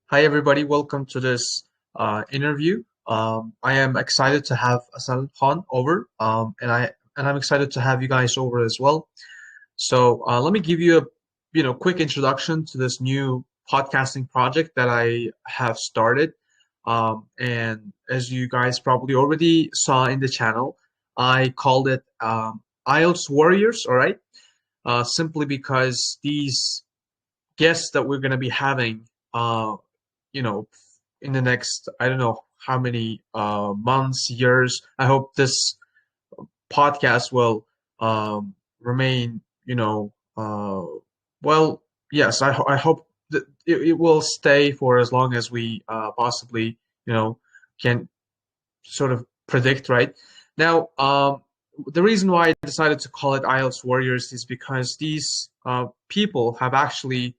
Hi, everybody. Welcome to this interview. I am excited to have Asalxon over, and I'm excited to have you guys over as well. So let me give you a quick introduction to this new podcasting project that I have started. And as you guys probably already saw in the channel, I called it IELTS Warriors. All right, simply because these guests that we're going to be having. You know, in the next, I don't know how many months, years. I hope this podcast will remain, well, yes, I hope that it will stay for as long as we possibly, can sort of predict, right? Now, the reason why I decided to call it IELTS Warriors is because these people have actually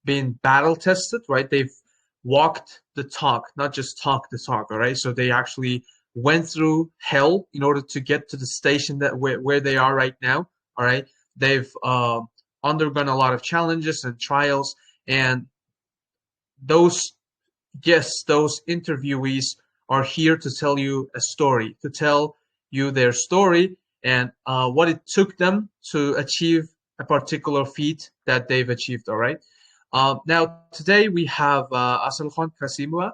been battle tested, right? They've walked the talk, not just talk the talk, all right? So they actually went through hell in order to get to the station that where they are right now, all right? They've undergone a lot of challenges and trials, and those guests, those interviewees are here to tell you a story, to tell you their story and what it took them to achieve a particular feat that they've achieved, all right? Now, today we have Asalxon Kasimova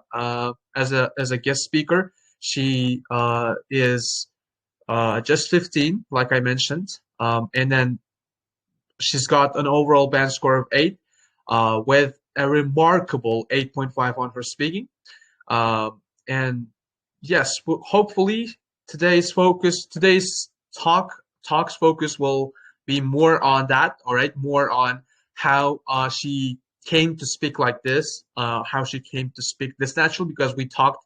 as a guest speaker. She is just 15, like I mentioned, and then she's got an overall band score of 8 with a remarkable 8.5 on her speaking. And yes, hopefully today's talk's focus will be more on that, all right, more on how she came to speak like this, how she came to speak this natural, because we talked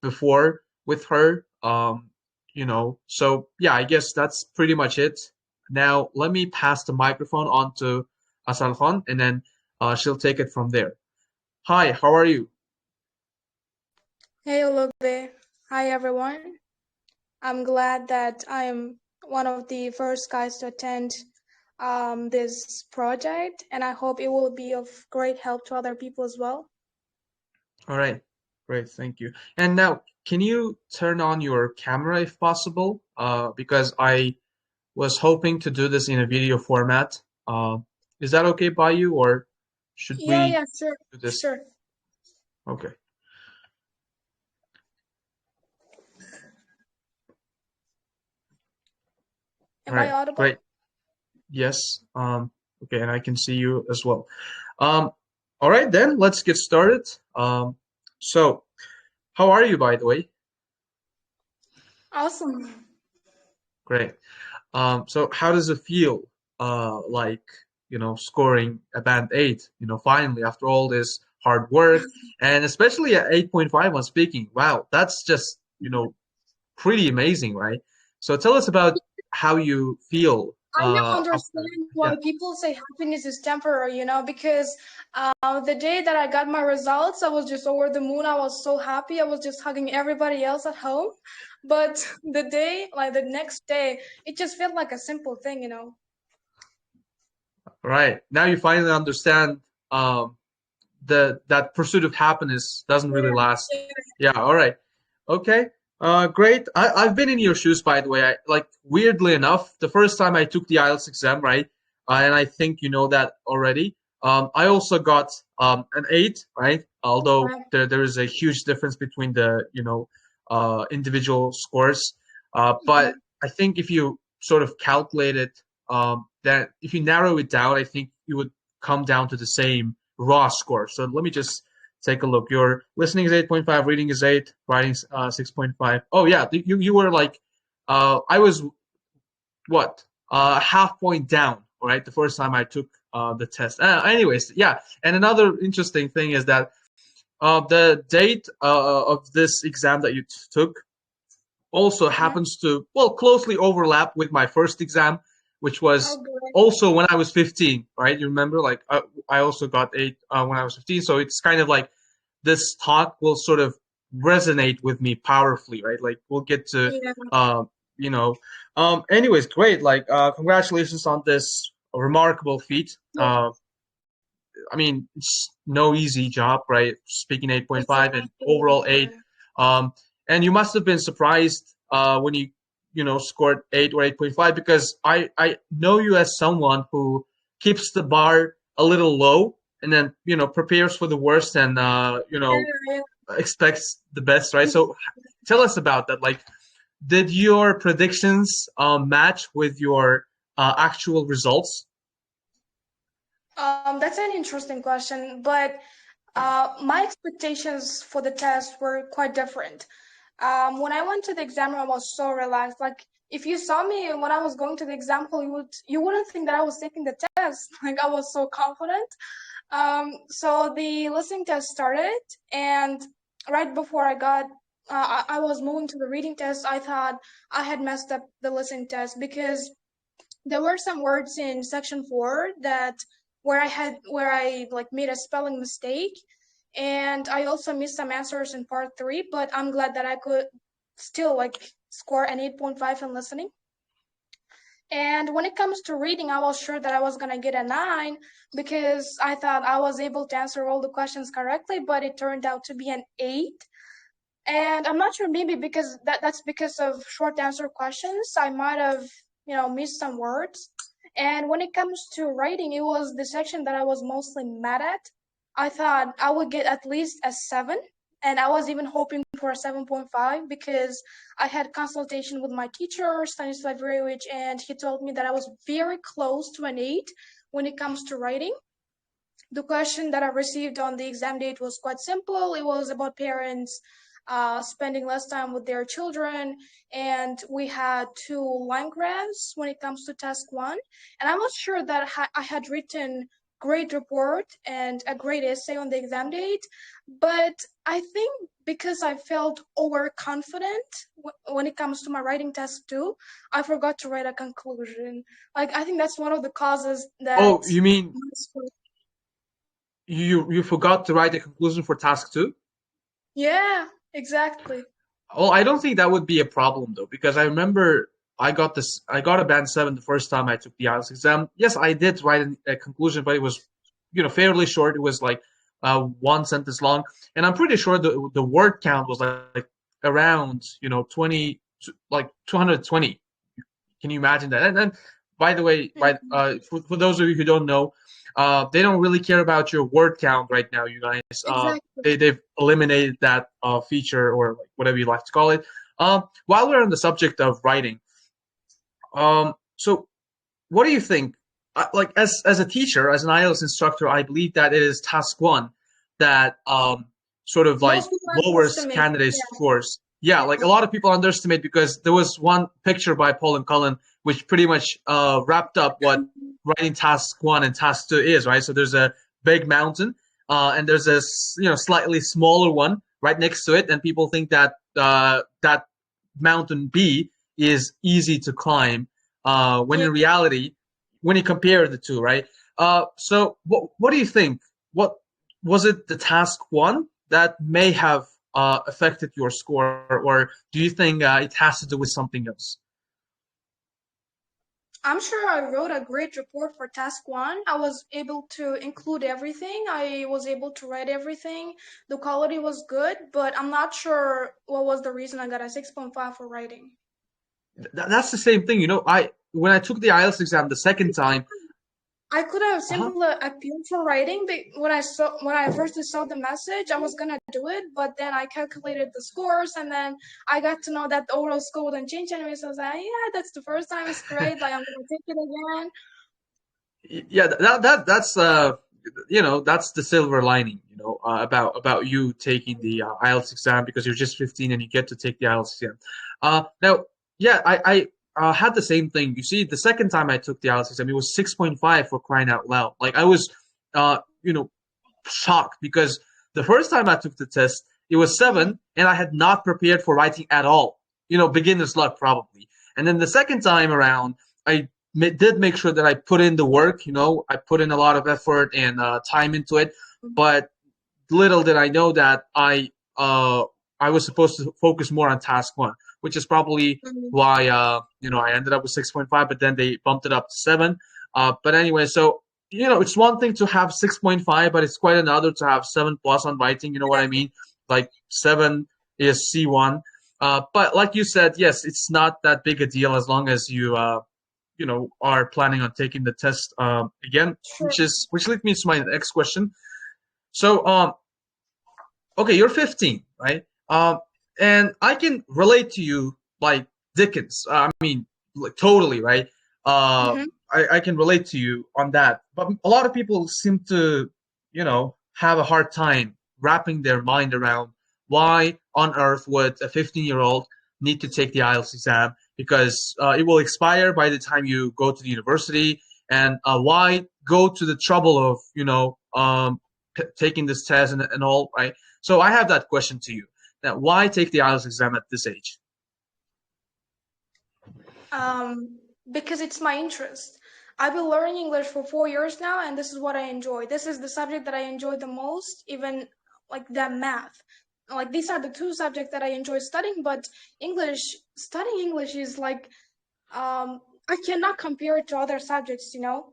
before with her, so yeah, I guess that's pretty much it. Now, let me pass the microphone on to Asalxon, and then she'll take it from there. Hi, how are you? Hey, ULUGBE. Hi, everyone. I'm glad that I am one of the first guys to attend this project, and I hope it will be of great help to other people as well. All right, great, thank you. And now, can you turn on your camera if possible? Because I was hoping to do this in a video format. Is that okay by you, or should Yeah, we yeah, sure, do this? sure. Okay. All Am I right, audible? great. Yes. Okay, and I can see you as well. Um, all right, then let's get started. So, how are you, by the way? Awesome. Great. So how does it feel, like, scoring a band 8, finally after all this hard work, and especially at 8.5 on speaking. Wow, that's just, pretty amazing, right? So tell us about how you feel I now after. understand why Yeah. people say happiness is temporary, because the day that I got my results, I was just over the moon. I was so happy. I was just hugging everybody else at home. But the next day, it just felt like a simple thing. Right. Now you finally understand um, that pursuit of happiness doesn't really last. Yeah. Yeah, all right. Okay. Great. I've been in your shoes, by the way. Like, weirdly enough, the first time I took the IELTS exam, right? And I think you know that already. I also got an 8, right? Although there is a huge difference between the, individual scores. But I think if you sort of calculate it, that if you narrow it down, I think you would come down to the same raw score. So let me just take a look. Your listening is 8.5, reading is 8, writing 6.5. Oh yeah, you were like, I was what, half point down, all right, the first time I took the test. Anyways, yeah. And another interesting thing is that the date of this exam that you took also Mhm. happens to, well, closely overlap with my first exam, which Oh, was good. also when I was 15, right? You remember, like, I also got 8 when I was 15. So it's kind of like this talk will sort of resonate with me powerfully, right? Like, we'll get to, Yeah. you know, anyways, great. Like, congratulations on this remarkable feat. I mean, no easy job, right? Speaking 8.5 and Exactly. overall 8. Um, and you must have been surprised when you scored 8 or 8.5, because I know you as someone who keeps the bar a little low, and then prepares for the worst, and Yeah, expects the best, right? So tell us about that. Like, did your predictions match with your actual results? that's an interesting question, but my expectations for the test were quite different. When I went to the exam, I was so relaxed. Like, if you saw me when I was going to the exam hall, you wouldn't think that I was taking the test. Like, I was so confident. So the listening test started, and right before I was moving to the reading test. I thought I had messed up the listening test because there were some words in section 4 that where I like made a spelling mistake, and I also missed some answers in part 3, but I'm glad that I could still like score an 8.5 in listening. And when it comes to reading, I was sure that I was going to get a 9 because I thought I was able to answer all the questions correctly, but it turned out to be an 8. And I'm not sure, maybe because that's because of short answer questions. I might have, missed some words. And when it comes to writing, it was the section that I was mostly mad at. I thought I would get at least a 7, and I was even hoping for a 7.5 because I had consultation with my teacher, Stanislav Yurievich, and he told me that I was very close to an 8 when it comes to writing. The question that I received on the exam date was quite simple. It was about parents spending less time with their children, and we had 2 line graphs when it comes to task 1. And I was sure that I had written great report and a great essay on the exam date, but I think because I felt overconfident when it comes to my writing test 2, I forgot to write a conclusion. Like, I think that's one of the causes that Oh, you mean you forgot to write the conclusion for task 2? yeah, exactly. Well, I don't think that would be a problem though, because I remember I got a band 7 the first time I took the IELTS exam. Yes, I did write a conclusion, but it was fairly short. It was like one sentence long, and I'm pretty sure the word count was like around 20, like 220. Can you imagine that? And then, by the way, Mhm. for those of you who don't know, they don't really care about your word count right now, you guys. Exactly. They've eliminated that feature, or like whatever you like to call it. While we're on the subject of writing, so what do you think? Like, as a teacher, as an IELTS instructor, I believe that it is task 1 that sort of like Most people lowers underestimate. candidates' Yeah. scores. Yeah, like a Yes. lot of people underestimate, because there was one picture by Paul and Cullen which pretty much wrapped up what writing task 1 and task 2 is, right? So there's a big mountain, and there's a slightly smaller one right next to it, and people think that that mountain B is easy to climb, when Yeah. in reality, when you compare the two, right? So what do you think? What was it, the task 1 that may have affected your score, or do you think it has to do with something else? I'm sure I wrote a great report for task 1. I was able to include everything. I was able to write everything. The quality was good, but I'm not sure what was the reason I got a 6.5 for writing. That's the same thing, I when I took the IELTS exam the second time. I could have Uh-huh. simply appealed for writing, but when I first saw the message, I was gonna do it, but then I calculated the scores, and then I got to know that the overall score wouldn't change anyway. So I was like, yeah, that's the first time. It's great. Like, I'm gonna take it again. Yeah, that's that's the silver lining, about you taking the IELTS exam, because you're just 15 and you get to take the IELTS exam. Now, yeah, I had the same thing. You see, the second time I took the IELTS exam, it was 6.5, for crying out loud. Like, I was uh you know shocked, because the first time I took the test, it was 7, and I had not prepared for writing at all. Beginner's luck probably. And then the second time around, I did make sure that I put in the work. I put in a lot of effort and time into it. But little did I know that I was supposed to focus more on task 1, which is probably Mhm. why I ended up with 6.5. But then they bumped it up to 7. But anyway, so it's one thing to have 6.5, but it's quite another to have 7 plus on writing. You know what I mean? Like 7 is C1. But like you said, yes, it's not that big a deal as long as you are planning on taking the test again, Sure. which leads me to my next question. So, okay, you're 15, right? And I can relate to you like Dickens. I mean, like totally, right? Uh, Mm-hmm. I can relate to you on that. But a lot of people seem to, have a hard time wrapping their mind around why on earth would a 15-year-old need to take the IELTS exam because it will expire by the time you go to the university, and why go to the trouble of, taking this test and all, right? So I have that question to you. Now, why take the IELTS exam at this age? Because it's my interest. I've been learning English for 4 years now, and this is what I enjoy. This is the subject that I enjoy the most, even like the math. Like these are the two subjects that I enjoy studying, but studying English is like, I cannot compare it to other subjects, you know?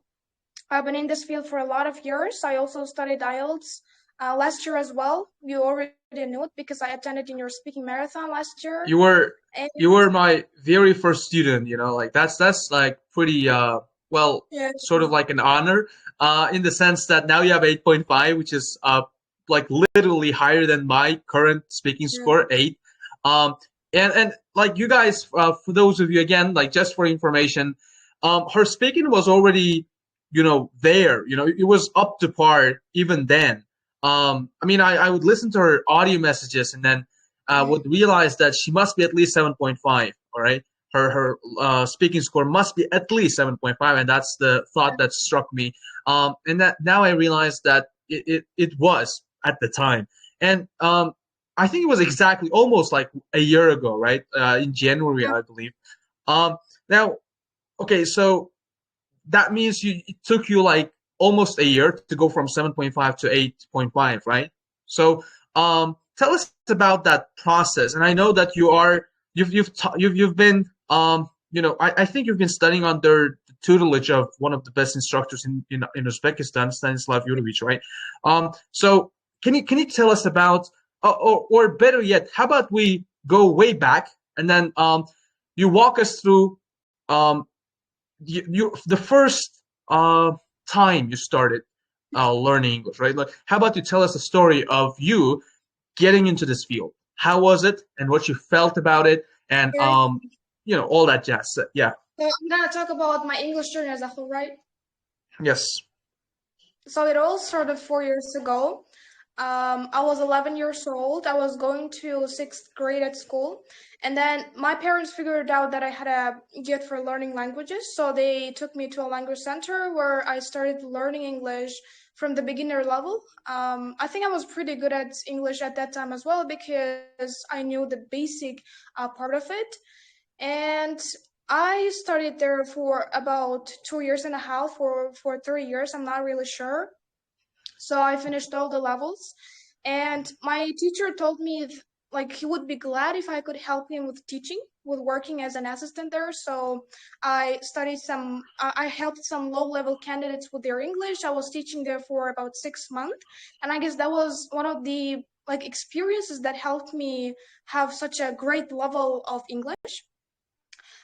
I've been in this field for a lot of years. I also studied IELTS last year as well. You already knew it because I attended in your speaking marathon last year. You were And you were my very first student, like that's like pretty well, yeah, sort of like an honor in the sense that now you have 8.5, which is like literally higher than my current speaking yeah, score, 8. Um and like you guys, for those of you, again, like just for information, her speaking was already, there, it was up to par even then. I mean, I would listen to her audio messages and then yeah. would realize that she must be at least 7.5. All right, her speaking score must be at least 7.5, and that's the thought that struck me. And that now I realize that it was at the time, and I think it was exactly almost like a year ago, right? In January, I believe. Now, okay, so that means it took you like almost a year to go from 7.5 to 8.5, right? So tell us about that process. And I know that you've been I think you've been studying under the tutelage of one of the best instructors in Uzbekistan, Stanislav Yurovich, right? So can you tell us about, or better yet, how about we go way back and then you walk us through um, the first time you started learning English, right? Like, how about you tell us a story of you getting into this field? How was it, and what you felt about it, and Yeah. all that jazz. Yeah. So I'm gonna talk about my English journey as a whole, right? Yes. So it all started 4 years ago. I was 11 years old. I was going to sixth grade at school. And then my parents figured out that I had a gift for learning languages. So they took me to a language center where I started learning English from the beginner level. I think I was pretty good at English at that time as well because I knew the basic part of it. And I studied there for about 2 years and a half or for 3 years. I'm not really sure. So I finished all the levels, and my teacher told me like he would be glad if I could help him with teaching, with working as an assistant there. So I helped some low-level candidates with their English. I was teaching there for about 6 months, and I guess that was one of the like experiences that helped me have such a great level of English.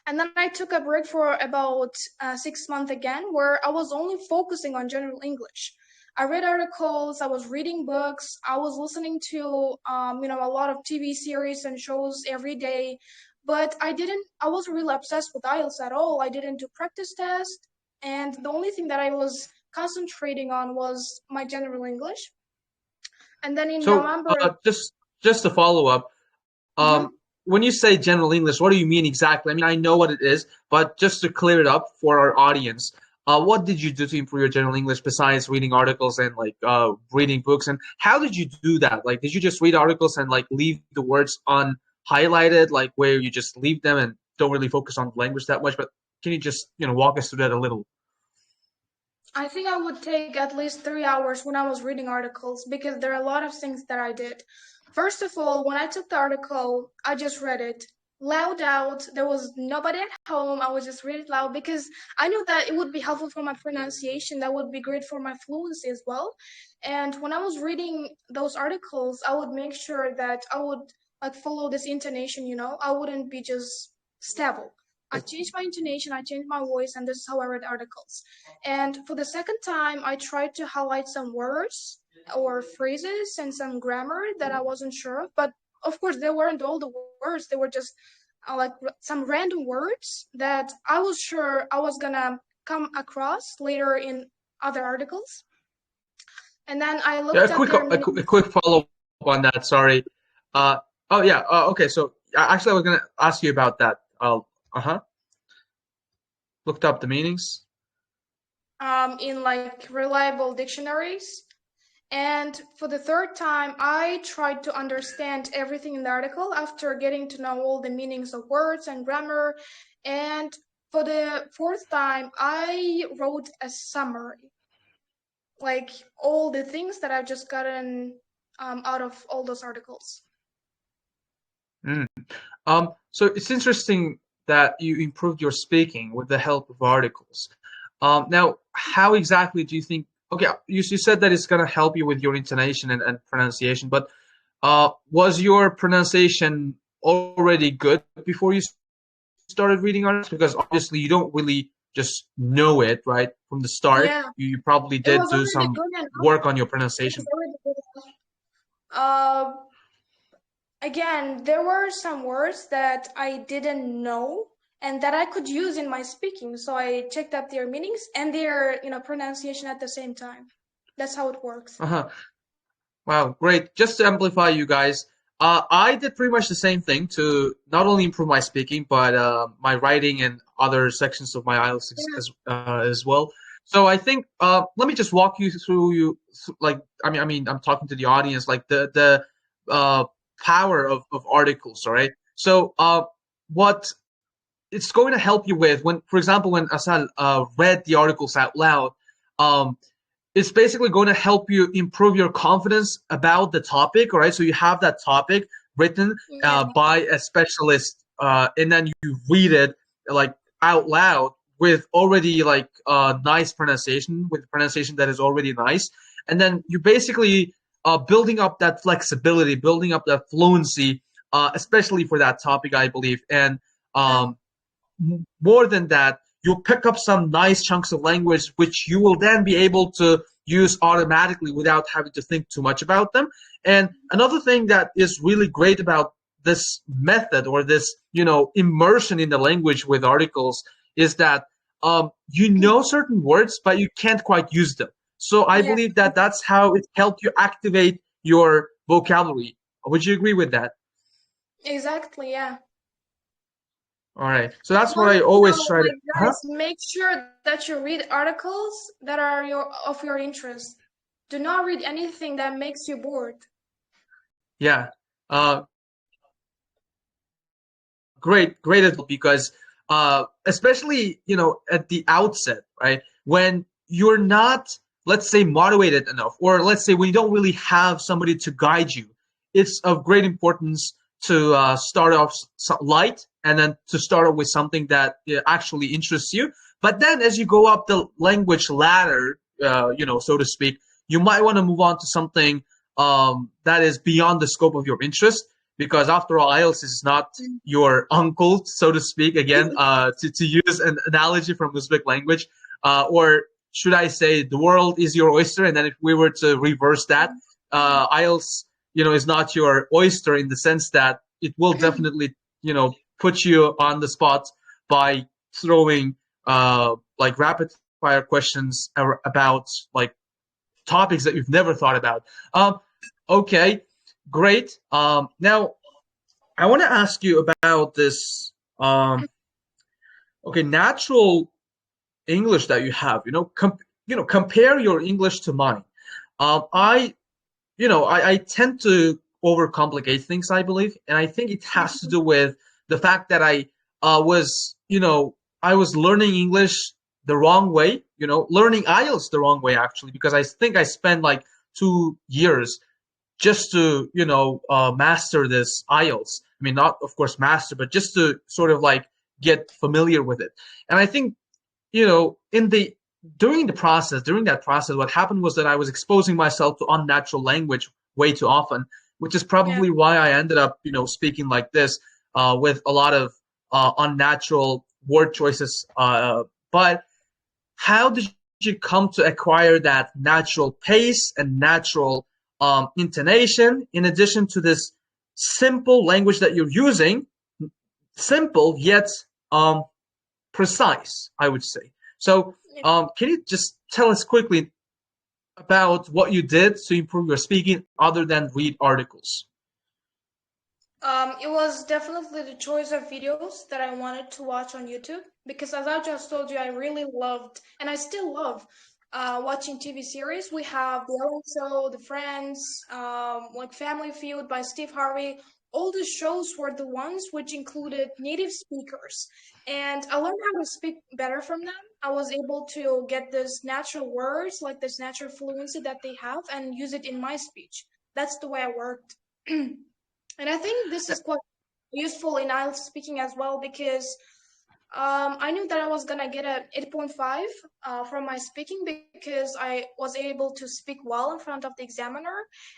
And then I took a break for about 6 months again, where I was only focusing on general English. I read articles, I was reading books, I was listening to, a lot of TV series and shows every day. But I wasn't really obsessed with IELTS at all. I didn't do practice tests. And the only thing that I was concentrating on was my general English. And then in So November, just to follow up, mhm. when you say general English, what do you mean exactly? I mean, I know what it is, but just to clear it up for our audience, what did you do to improve your general English besides reading articles and like reading books? And how did you do that? Like, did you just read articles and like leave the words unhighlighted, like where you just leave them and don't really focus on the language that much? But can you just walk us through that a little? I think I would take at least 3 hours when I was reading articles because there are a lot of things that I did. First of all, when I took the article, I just read it. loud out. There was nobody at home. I was just read it loud because I knew that it would be helpful for my pronunciation. That would be great for my fluency as well. And when I was reading those articles, I would make sure that I would like follow this intonation, you know. I wouldn't be just stable. I changed my intonation, I changed my voice, and this is how I read articles. And for the second time, I tried to highlight some words or phrases and some grammar that I wasn't sure of. But of course, they weren't all the words. They were just like some random words that I was sure I was gonna come across later in other articles. And then I Yeah, looked at their a meaning. quick follow up on that. Sorry. Oh yeah. Okay. So actually, I was gonna ask you about that. Uh-huh. Looked up the meanings. In like reliable dictionaries. And for the third time, I tried to understand everything in the article after getting to know all the meanings of words and grammar. And for the fourth time, I wrote a summary, like all the things that I've just gotten out of all those articles. Mm. So it's interesting that you improved your speaking with the help of articles. Now, how exactly do you think? Okay, you said that it's going to help you with your intonation and pronunciation, but was your pronunciation already good before you started reading articles? Because obviously you don't really just know it right from the start. Yeah, You probably it did was do already some good enough. work on your It was pronunciation. already good enough. Again, there were some words that I didn't know and that I could use in my speaking. So I checked up their meanings and their, pronunciation at the same time. That's how it works. Uh-huh. Wow, great. Just to amplify you guys, I did pretty much the same thing to not only improve my speaking, but my writing and other sections of my IELTS Yeah. as well. So I think let me just walk you through like I'm talking to the audience like the power of articles. All right. So what it's going to help you with when, for example, when Asal read the articles out loud. Um, it's basically going to help you improve your confidence about the topic. All right, so you have that topic written Yeah. by a specialist, and then you read it like out loud with already like nice pronunciation, with pronunciation that is already nice, and then you basically building up that flexibility, building up that fluency, especially for that topic, I believe. And um, more than that, you'll pick up some nice chunks of language which you will then be able to use automatically without having to think too much about them. And another thing that is really great about this method or this, immersion in the language with articles is that you know certain words, but you can't quite use them. So I Yeah, believe that that's how it helped you activate your vocabulary. Would you agree with that? exactly. Yeah. All right. So that's what But I always try to. like guys, make sure that you read articles that are your interest. Do not read anything that makes you bored. Yeah. Uh, great as well because especially at the outset, right? When you're not, let's say, motivated enough, or let's say when you don't really have somebody to guide you, it's of great importance to start off light and then to start off with something that actually interests you. But then as you go up the language ladder, so to speak, you might want to move on to something that is beyond the scope of your interest, because after all, IELTS is not your uncle, so to speak, again, to use an analogy from Uzbek language, or should I say the world is your oyster, and then if we were to reverse that, IELTS, is not your oyster in the sense that it will definitely, put you on the spot by throwing like rapid fire questions about like topics that you've never thought about. Okay, great. Now I want to ask you about this. Okay, natural English that you have. Compare your English to mine. I tend to overcomplicate things, I believe, and I think it has to do with the fact that I was learning English the wrong way, learning IELTS the wrong way, actually, because I think I spent like 2 years just to, master this IELTS. I mean, not of course master, but just to sort of like get familiar with it. And I think, in the during that process, what happened was that I was exposing myself to unnatural language way too often, which is Yeah. probably why I ended up, speaking like this, with a lot of unnatural word choices. But how did you come to acquire that natural pace and natural intonation in addition to this simple language that you're using? Simple yet precise, I would say. So, can you just tell us quickly about what you did to improve your speaking other than read articles? It was definitely the choice of videos that I wanted to watch on YouTube because, as I just told you, I really loved and I still love watching TV series. We have The Ellen Show, The Friends, like Family Feud by Steve Harvey. All the shows were the ones which included native speakers, and I learned how to speak better from them. I was able to get this natural words, like this natural fluency that they have, and use it in my speech. That's the way I worked. And I think this is quite useful in IELTS speaking as well because I knew that I was gonna get a 8.5 from my speaking because I was able to speak well in front of the examiner,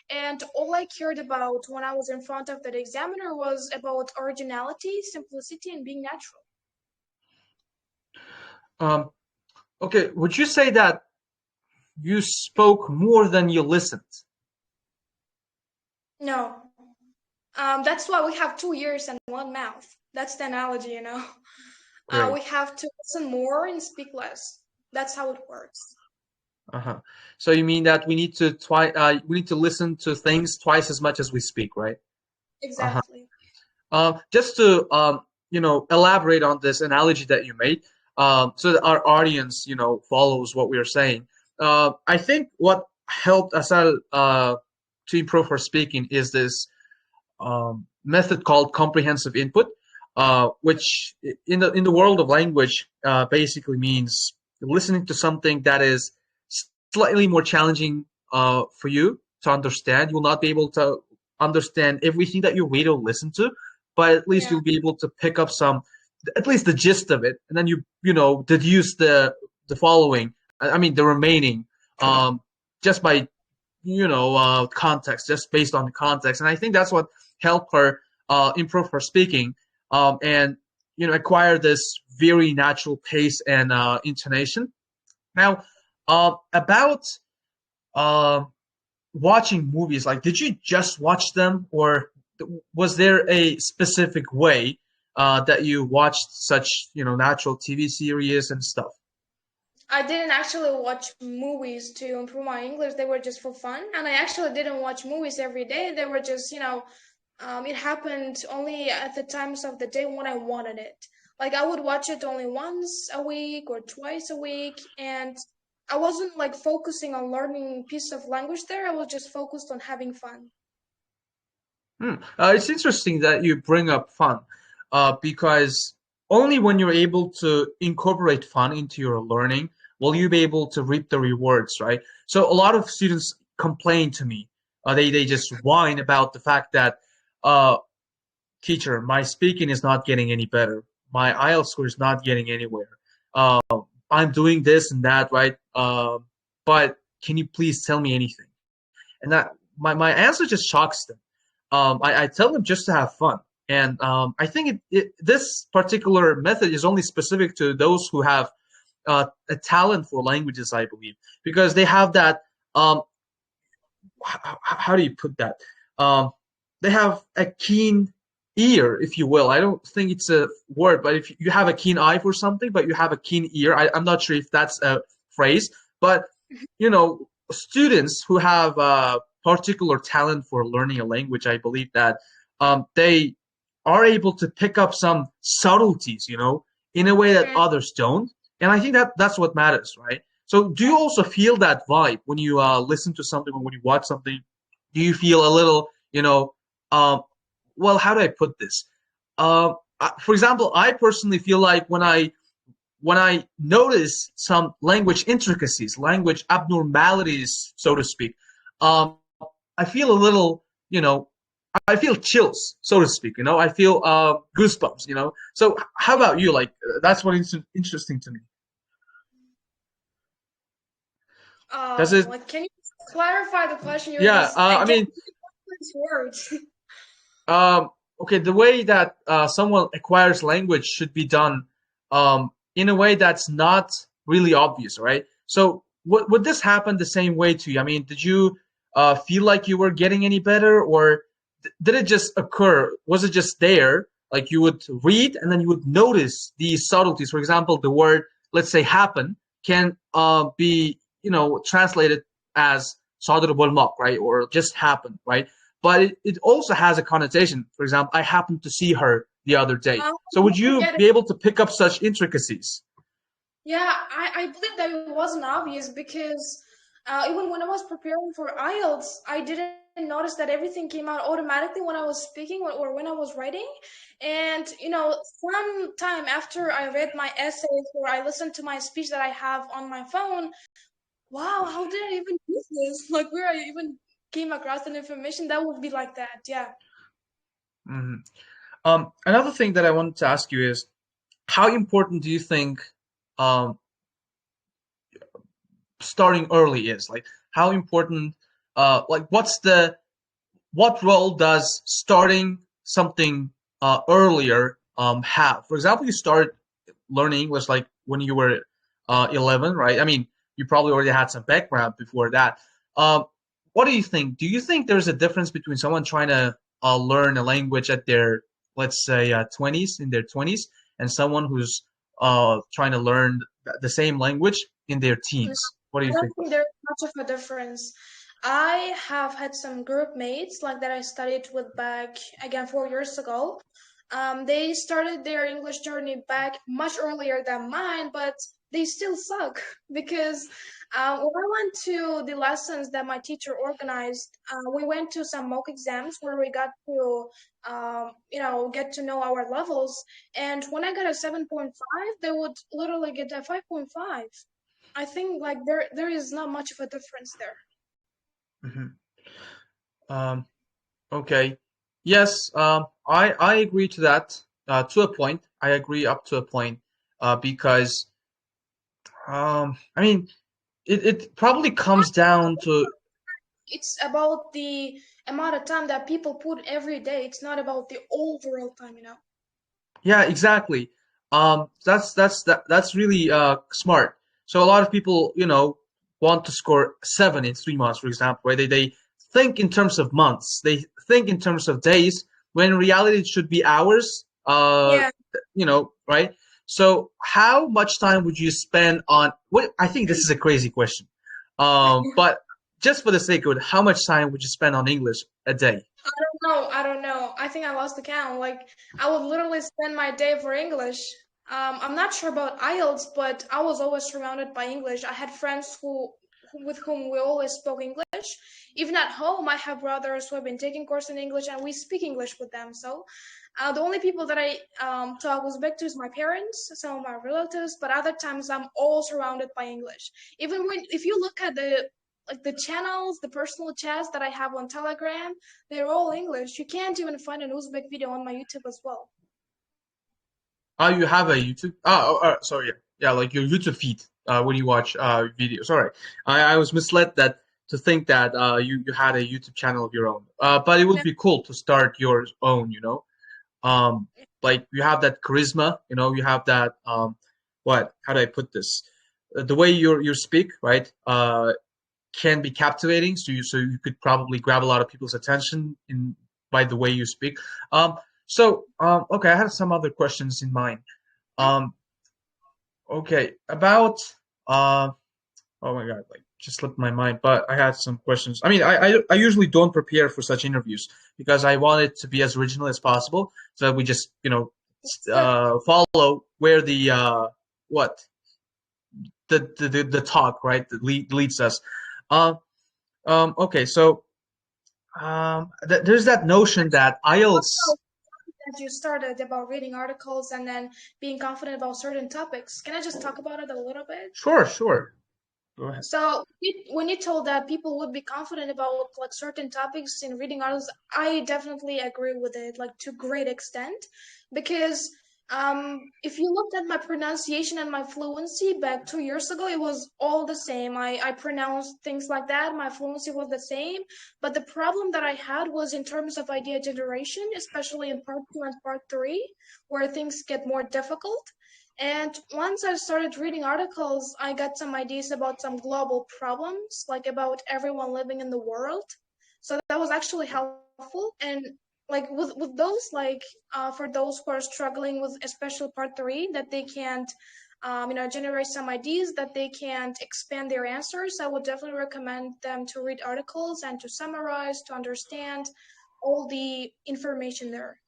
and all I cared about when I was in front of the examiner was about originality, simplicity, and being natural. Um, okay, would you say that you spoke more than you listened? No, that's why we have two ears and one mouth. That's the analogy, you know. Great. We have to listen more and speak less. That's how it works. Uh-huh. So you mean that we need to listen to things twice as much as we speak, right? Uh-huh. Exactly. Just to elaborate on this analogy that you made, so that our audience follows what we are saying. I think what helped Asal to improve her speaking is this method called comprehensive input, which in the world of language basically means listening to something that is slightly more challenging for you to understand. You will not be able to understand everything that you read or listen to, but at least Yeah. you'll be able to pick up at least the gist of it, and then you deduce the following. I mean the remaining, just by context, just based on the context. And I think that's what helped her improve her speaking, and acquire this very natural pace and intonation. Now, about uh, watching movies, like, did you just watch them, or was there a specific way that you watched such natural TV series and stuff? I didn't actually watch movies to improve my English. They were just for fun. And I actually didn't watch movies every day. They were just, it happened only at the times of the day when I wanted it. Like I would watch it only once a week or twice a week. And I wasn't like focusing on learning piece of language there. I was just focused on having fun. It's interesting that you bring up fun, because only when you're able to incorporate fun into your learning will you be able to reap the rewards, right? So a lot of students complain to me. They just whine about the fact that, uh, teacher, my speaking is not getting any better. My IELTS score is not getting anywhere. Uh, I'm doing this and that, right? But can you please tell me anything? And that my answer just shocks them. I tell them just to have fun. And I think this particular method is only specific to those who have a talent for languages, I believe, because they have that. How do you put that? Um, they have a keen ear, if you will. I don't think it's a word, but if you have a keen eye for something, but you have a keen ear, I'm not sure if that's a phrase, but students who have a particular talent for learning a language, I believe that they are able to pick up some subtleties, in a way that Mm, others don't. And I think that that's what matters, right? So do you also feel that vibe when you listen to something or when you watch something? Do you feel a little, um, well, how do I put this? For example, I personally feel like when I notice some language intricacies, language abnormalities, so to speak, um, I feel a little, I feel chills, so to speak. I feel goosebumps. So how about you? Like that's what is interesting to me. Does it? Like, can you clarify the question here? Yeah. Because I I get mean, these words. um, okay. The way that someone acquires language should be done in a way that's not really obvious, right? So would this happen the same way to you? I mean, did you feel like you were getting any better, or did it just occur? Was it just there? Like you would read and then you would notice these subtleties. For example, the word, let's say, happen can be, translated as صادر بالماء, right? Or just happen, right? But it also has a connotation. For example, I happened to see her the other day. So would I you get it. be able to pick up such intricacies? Yeah, I believe that it wasn't obvious because even when I was preparing for IELTS, I didn't notice that everything came out automatically when I was speaking or when I was writing. And, some time after I read my essays or I listened to my speech that I have on my phone, wow, how did I even do this? Like, where I even came across that information, that would be like that. Yeah. Mhm. Another thing that I wanted to ask you is, how important do you think um, starting early is? Like, how important? Like, what role does starting something earlier have? For example, you started learning English like when you were 11, right? I mean, you probably already had some background before that. Um, what do you think? Do you think there's a difference between someone trying to learn a language at their, let's say, 20s, in their 20s, and someone who's trying to learn the same language in their teens? What do I you don't think? think there's much of a difference. I have had some group mates like that I studied with back again 4 years ago. They started their English journey back much earlier than mine, but they still suck because when I went to the lessons that my teacher organized, we went to some mock exams where we got to, get to know our levels. And when I got a 7.5, they would literally get a 5.5. I think like there is not much of a difference there. Mhm. Um, Okay. Yes, I agree to that to a point. I agree up to a point because I mean it probably comes down to It's about the amount of time that people put every day. It's not about the overall time. yeah, exactly. That's really smart. So a lot of people, want to score 7 in 3 months, for example, right? They think in terms of months. They think in terms of days, when in reality it should be hours. Yeah. Right? So how much time would you spend on? What I think this is a crazy question, but just for the sake of it, how much time would you spend on English a day? No, I don't know. I think I lost the count. Like I would literally spend my day for English. I'm not sure about IELTS, but I was always surrounded by English. I had friends with whom we always spoke English. Even at home, I have brothers who have been taking course in English, and we speak English with them. So, the only people that I talk Uzbek to is my parents, some of my relatives, but other times I'm all surrounded by English. Even when, if you look at the channels, the personal chats that I have on Telegram, they're all English. You can't even find an Uzbek video on my YouTube as well. Oh, you have a YouTube? Sorry. Yeah, yeah, like your YouTube feed when you watch videos. Sorry, I was misled that to think that you had a YouTube channel of your own. But it would No, be cool to start your own. Um, like you have that charisma. You have that what? How do I put this? The way you speak, right? Can be captivating. So you could probably grab a lot of people's attention in by the way you speak. Okay, I had some other questions in mind. Um, okay, about uh, oh my God, like just slipped my mind. But I had some questions. I mean, I usually don't prepare for such interviews because I want it to be as original as possible, so that we just good. follow where the what the talk, right, that leads us. Um, okay, so there's that notion that IELTS. That you started about reading articles and then being confident about certain topics. Can I just talk about it a little bit? Sure, sure. Go ahead. So when you told that people would be confident about like certain topics in reading articles, I definitely agree with it, like to great extent, because if you looked at my pronunciation and my fluency back 2 years ago, it was all the same. I pronounced things like that. My fluency was the same, but the problem that I had was in terms of idea generation, especially in part two and part three, where things get more difficult. And once I started reading articles, I got some ideas about some global problems, like about everyone living in the world. So that was actually helpful. And like with those, like for those who are struggling with especially part three, that they can't, generate some ideas, that they can't expand their answers, I would definitely recommend them to read articles and to summarize, to understand all the information there.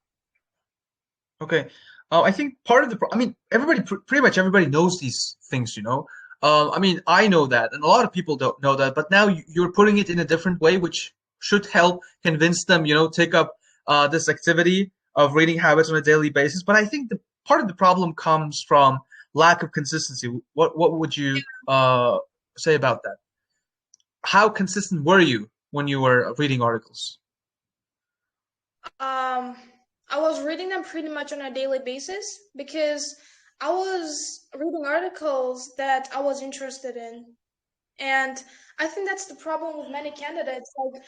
Okay. I think part of the, I mean, everybody, pretty much everybody knows these things, you know. I mean, I know that, and a lot of people don't know that, but now you're putting it in a different way, which should help convince them, you know, take up this activity of reading habits on a daily basis. But I think the part of the problem comes from lack of consistency. What would you say about that? How consistent were you when you were reading articles? Um, I was reading them pretty much on a daily basis because I was reading articles that I was interested in. And I think that's the problem with many candidates. Like,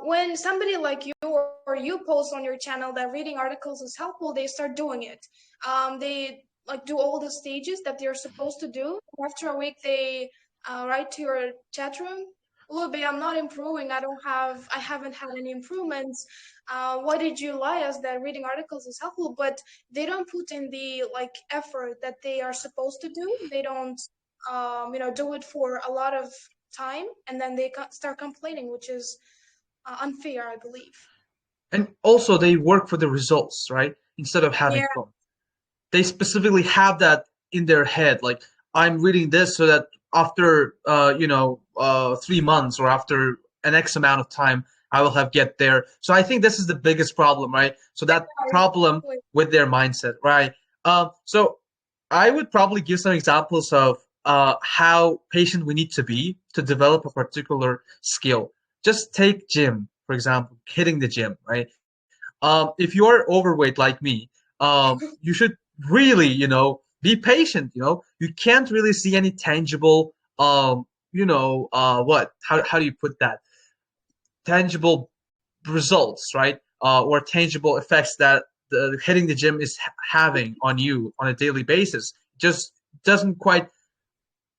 when somebody like you or you post on your channel that reading articles is helpful, they start doing it. They like do all the stages that they're supposed to do. After a week, they write to your chat room. Lube, I'm not improving. I haven't had any improvements. Why did you lie us that reading articles is helpful? But they don't put in the like effort that they are supposed to do. They don't do it for a lot of time, and then they start complaining, which is unfair, I believe. And also, they work for the results, right? Instead of having Yeah, fun. They specifically have that in their head. Like, I'm reading this so that after 3 months or after an X amount of time, I will have get there. So I think this is the biggest problem, right? So that problem exactly. with their mindset, right? So I would probably give some examples of how patient we need to be to develop a particular skill. Just take gym, for example, hitting the gym, right? If you're overweight like me, you should really, be patient. You can't really see any tangible, how do you put that? Tangible results, right? Or tangible effects that hitting the gym is having on you on a daily basis. Just doesn't quite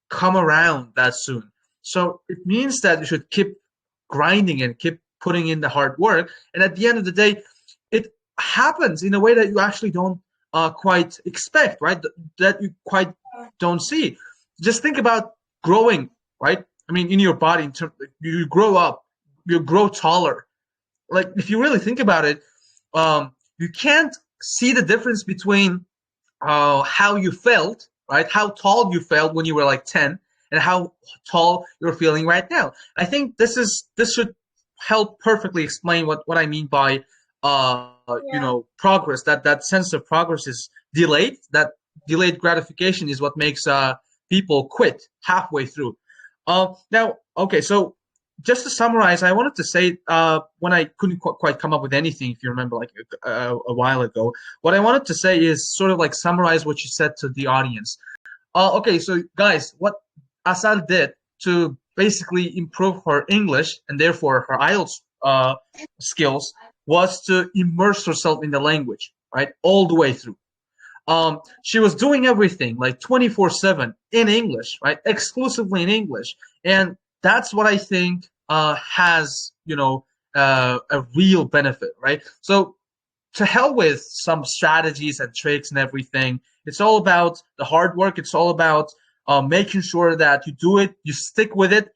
come around that soon. So it means that you should keep grinding and keep putting in the hard work. And at the end of the day, it happens in a way that you actually don't quite expect, right? That you quite don't see. Just think about growing, right? I mean, in your body, you grow up, you grow taller. Like, if you really think about it, you can't see the difference between how you felt, right? How tall you felt when you were like 10 and how tall you're feeling right now. I think this should help perfectly explain what I mean by Yeah, progress. That sense of progress is delayed. That delayed gratification is what makes people quit halfway through. Now, okay, so just to summarize, I wanted to say when I couldn't quite come up with anything, if you remember, like a while ago, what I wanted to say is sort of like summarize what you said to the audience. Okay, so guys, what Asal did to basically improve her English and therefore her IELTS skills was to immerse herself in the language, right, all the way through. She was doing everything like 24/7 in English, right, exclusively in English, and that's what I think has a real benefit, right? So to hell with some strategies and tricks and everything. It's all about the hard work. It's all about making sure that you do it, you stick with it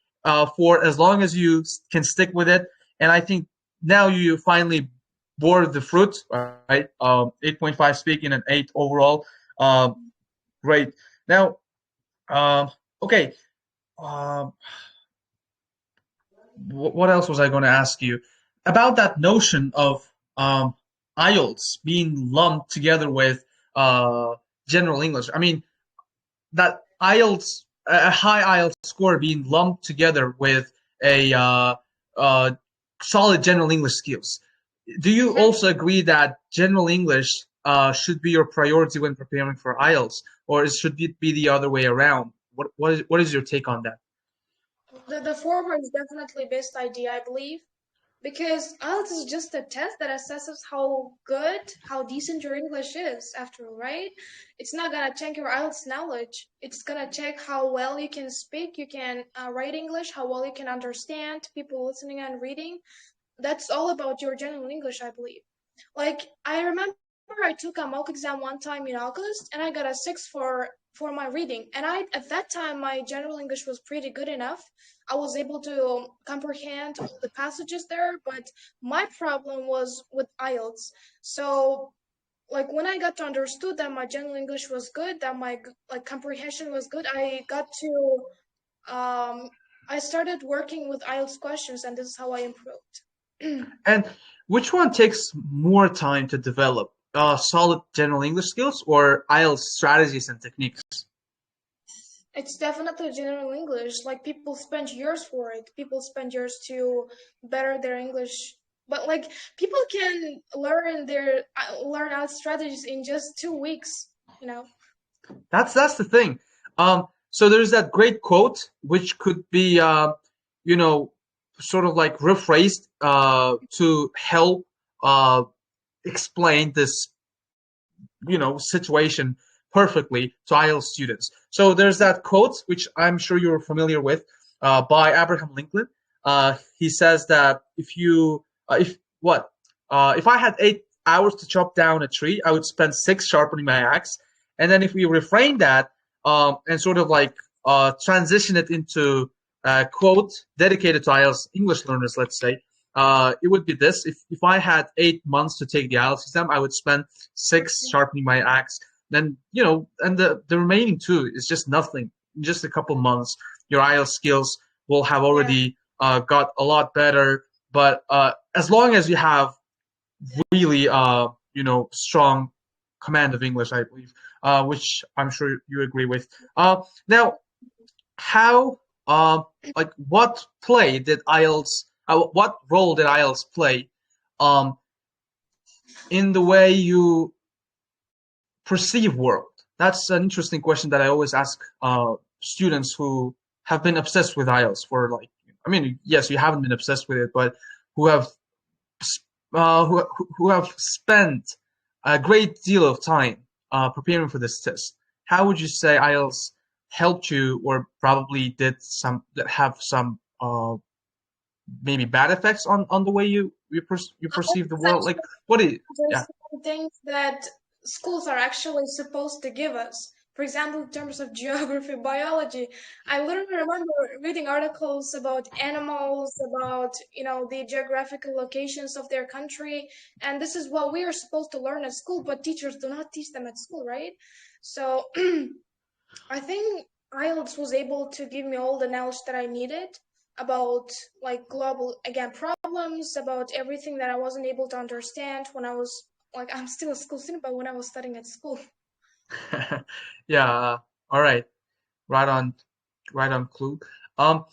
for as long as you can stick with it. And I think now you finally bore the fruit, right? 8.5 speaking and 8 overall. Great. Now, um, okay. Um, what else was I going to ask you about that notion of IELTS being lumped together with general English? I mean, that IELTS a high IELTS score being lumped together with a uh, solid general English skills. Do you Mhm. also agree that general English should be your priority when preparing for IELTS, or should it be the other way around? What is your take on that? The former is definitely best idea, I believe. Because IELTS is just a test that assesses how good, how decent your English is, after all, right? It's not gonna check your IELTS knowledge. It's gonna check how well you can speak, you can write English, how well you can understand people listening and reading. That's all about your general English, I believe. Like, I remember I took a mock exam one time in August and I got a 6 for my reading. And I at that time my general English was pretty good enough. I was able to comprehend all the passages there, but my problem was with IELTS. So like when I got to understood that my general English was good, that my like comprehension was good, um I started working with IELTS questions and this is how I improved. And which one takes more time to develop? Solid general English skills or IELTS strategies and techniques? It's definitely general English. Like people spend years for it. People spend years to better their English. But like people can learn out strategies in just 2 weeks. You know. That's the thing. So there's that great quote, which could be, you know, sort of like rephrased to help uh, explain this, situation perfectly to IELTS students. So there's that quote, which I'm sure you're familiar with, by Abraham Lincoln. He says that if I had 8 hours to chop down a tree, I would spend six sharpening my axe. And then if we reframe that and sort of like transition it into a quote dedicated to IELTS English learners, let's say, it would be this: if I had 8 months to take the IELTS exam, I would spend six sharpening my axe. Then and the remaining two is just nothing. In just a couple months, your IELTS skills will have Yeah. already got a lot better. But as long as you have really strong command of English, I believe, which I'm sure you agree with. Now, how like what role did IELTS play um in the way you perceive world? That's an interesting question that I always ask students who have been obsessed with IELTS for, like, I mean, yes, you haven't been obsessed with it, but who have who have spent a great deal of time preparing for this test. How would you say IELTS helped you, or probably did some that have some maybe bad effects on the way you perceive the It's world? Like, actually what do you? Yeah. understand things that schools are actually supposed to give us. For example, in terms of geography, biology, I literally remember reading articles about animals, about, the geographical locations of their country, and this is what we are supposed to learn at school, but teachers do not teach them at school, right? So I think IELTS was able to give me all the knowledge that I needed about like global again problems, about everything that I wasn't able to understand when I was like I'm still a school student, but when I was studying at school. Yeah. All right. Right on. Right on. Clue. Um.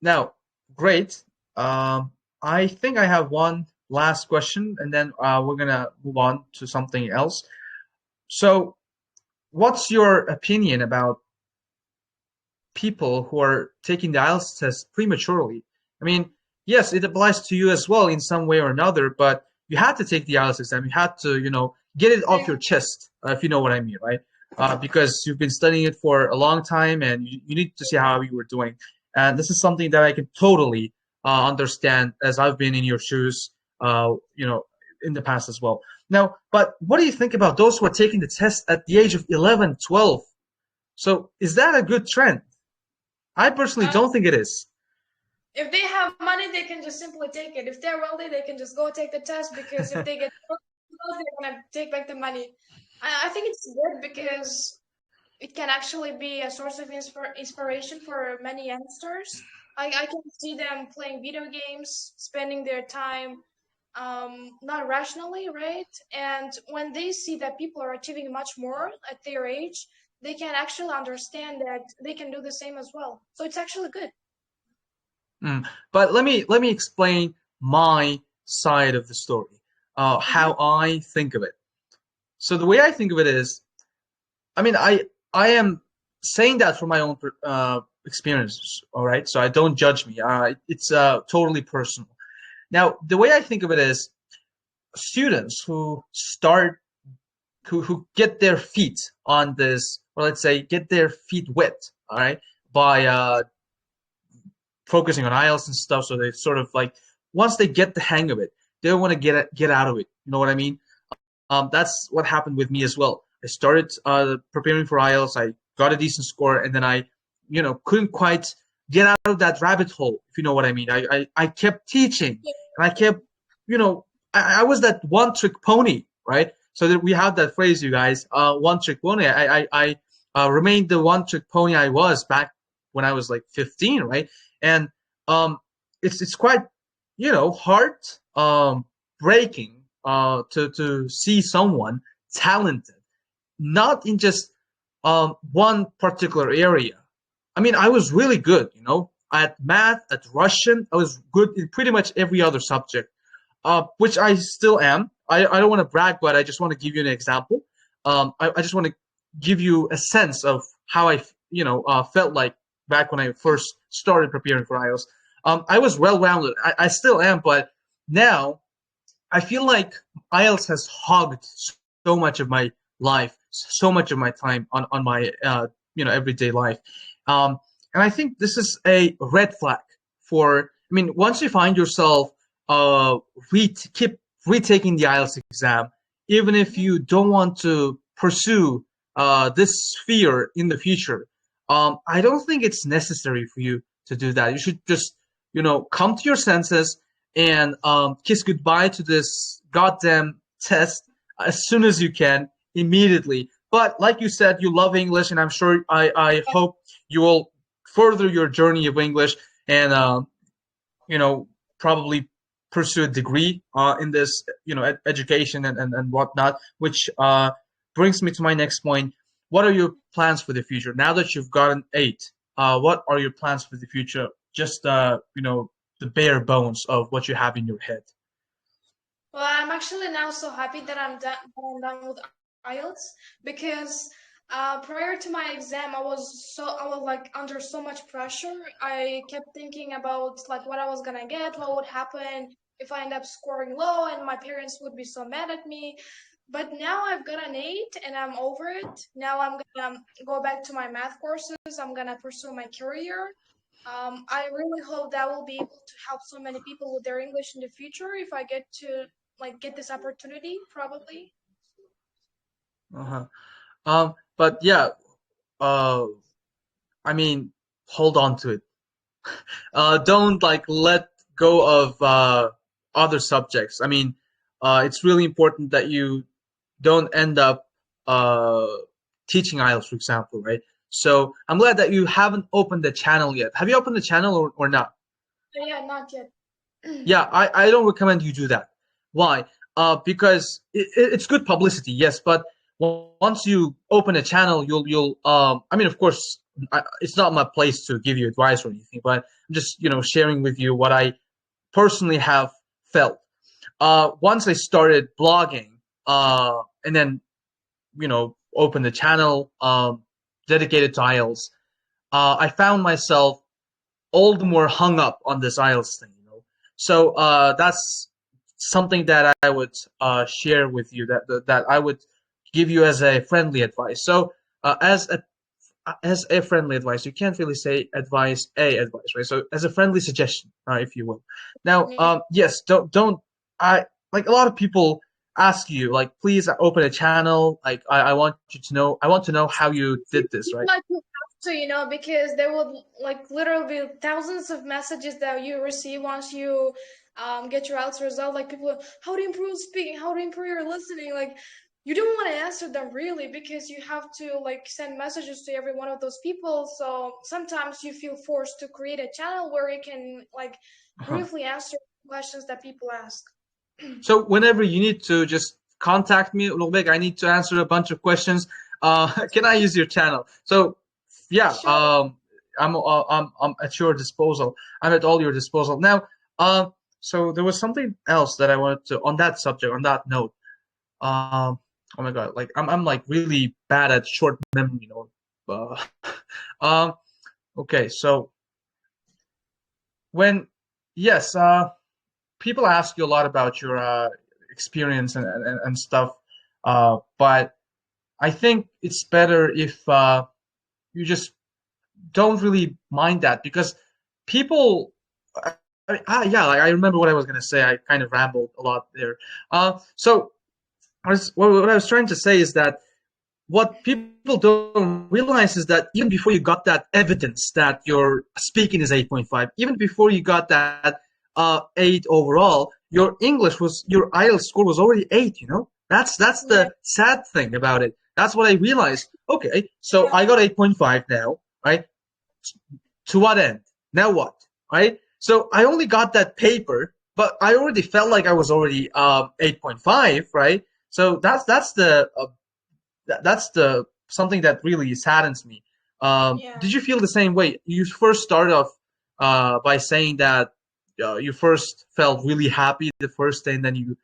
Now, great. I think I have one last question, and then we're gonna move on to something else. So, what's your opinion about people who are taking the IELTS test prematurely? I mean, yes, it applies to you as well in some way or another, but you had to take the IELTS exam. You had to, get it off your chest, if you know what I mean, right? Because you've been studying it for a long time and you need to see how you were doing. And this is something that I can totally understand, as I've been in your shoes, in the past as well. Now, but what do you think about those who are taking the test at the age of 11, 12? So is that a good trend? I personally Uh, don't think it is. if they have money, they can just simply take it. If they're wealthy, they can just go take the test because if they get wealthy, they're gonna take back the money. I think it's good because it can actually be a source of inspiration for many youngsters. I can see them playing video games, spending their time not rationally, right? And when they see that people are achieving much more at their age, they can actually understand that they can do the same as well. So it's actually good. But let me explain my side of the story, how I think of it. So the way I think of it is, I mean, I am saying that from my own experiences. All right, so I don't judge me. It's totally personal. Now, the way I think of it is, students who start who get their feet on this, or let's say get their feet wet, all right, by focusing on IELTS and stuff. So they sort of like, once they get the hang of it, they don't want to get out of it. You know what I mean? That's what happened with me as well. I started preparing for IELTS. I got a decent score, and then I, couldn't quite get out of that rabbit hole, if you know what I mean. I kept teaching, and I kept, I was that one trick pony, right? So that we have that phrase, you guys, one trick pony. I remained the one trick pony I was back when I was like 15, right? And it's quite, heart breaking to see someone talented, not in just one particular area. I mean, I was really good, at math, at Russian. I was good in pretty much every other subject, which I still am. I don't want to brag, but I just want to give you an example. I just want to give you a sense of how I, felt like back when I first started preparing for IELTS. I was well-rounded. I still am, but now I feel like IELTS has hogged so much of my life, so much of my time on my everyday life, and I think this is a red flag for. I mean, once you find yourself keep retaking the IELTS exam, even if you don't want to pursue this sphere in the future, I don't think it's necessary for you to do that. You should just come to your senses and kiss goodbye to this goddamn test as soon as you can, immediately. But like you said, you love English, and I'm sure I hope you will further your journey of English and probably pursue a degree in this education and whatnot. Which brings me to my next point. What are your plans for the future now that you've gotten 8? What are your plans for the future? Just the bare bones of what you have in your head. Well, I'm actually now so happy that I'm done with IELTS because prior to my exam, I was like under so much pressure. I kept thinking about like what I was gonna get, what would happen if I end up scoring low, and my parents would be so mad at me. But now I've got an 8 and I'm over it. Now I'm gonna go back to my math courses. I'm gonna pursue my career. I really hope that will be able to help so many people with their English in the future if I get to like get this opportunity, probably. Uh-huh. But yeah, uh, I mean, hold on to it. Don't like let go of other subjects. I mean, it's really important that you don't end up uh, teaching IELTS, for example, right? So I'm glad that you haven't opened the channel yet. Have you opened the channel or not? Yeah, not yet. Yeah, I don't recommend you do that. Why? Because it's good publicity, yes, but once you open a channel, you'll I mean, of course, it's not my place to give you advice or anything, but I'm just sharing with you what I personally have felt. Once I started blogging, and then opened the channel dedicated to IELTS, I found myself all the more hung up on this IELTS thing. So that's something that I would share with you, that I would give you as a friendly advice. So as a friendly advice, you can't really say advice, right? So as a friendly suggestion, if you will. Now, Yeah. yes, don't I like a lot of people ask you like, please open a channel. Like I want you to know, I want to know how you did this, right? Like you have to, because there would like literally be thousands of messages that you receive once you get your IELTS result. Like people, how to improve speaking, how to improve your listening. Like you don't want to answer them really because you have to like send messages to every one of those people. So sometimes you feel forced to create a channel where you can like Uh-huh. briefly answer questions that people ask. So whenever you need to just contact me, Ulugberk, I need to answer a bunch of questions. Can I use your channel? So yeah, Sure. I'm at your disposal. I'm at all your disposal now. So there was something else that I wanted to on that subject, on that note. Oh my God, like I'm like really bad at short memory, you know. Um, okay, so when yes, people ask you a lot about your experience and stuff, but I think it's better if you just don't really mind that because people. Yeah, like, I remember what I was gonna say. I kind of rambled a lot there. So what I was trying to say is that what people don't realize is that even before you got that evidence that your speaking is 8.5, even before you got that 8 overall, your IELTS score was already 8, you know? That's Yeah. the sad thing about it. That's what I realized. Okay, so Yeah. I got 8.5 now, right? To what end? Now what? Right? So I only got that paper, but I already felt like I was already 8.5, right? So that's the something that really saddens me. Yeah. Did you feel the same way? You first started off by saying that you first felt really happy the first day, and then you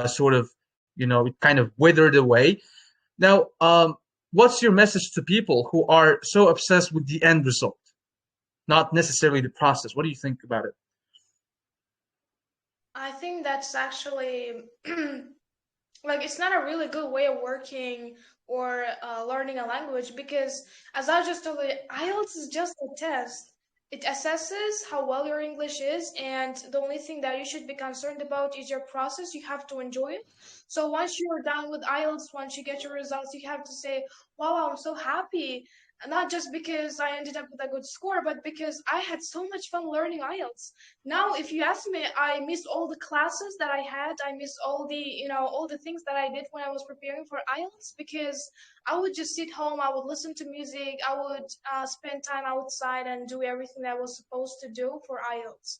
sort of, it kind of withered away. Now, what's your message to people who are so obsessed with the end result, not necessarily the process? What do you think about it? I think that's actually like it's not a really good way of working or learning a language because as I just told you, IELTS is just a test. It assesses how well your English is, and the only thing that you should be concerned about is your process. You have to enjoy it. So once you're done with IELTS, once you get your results, you have to say, wow, I'm so happy. Not just because I ended up with a good score, but because I had so much fun learning IELTS. Now if you ask me, I miss all the classes that I had. I miss all the all the things that I did when I was preparing for IELTS because I would just sit home, I would listen to music, I would spend time outside and do everything that I was supposed to do for IELTS.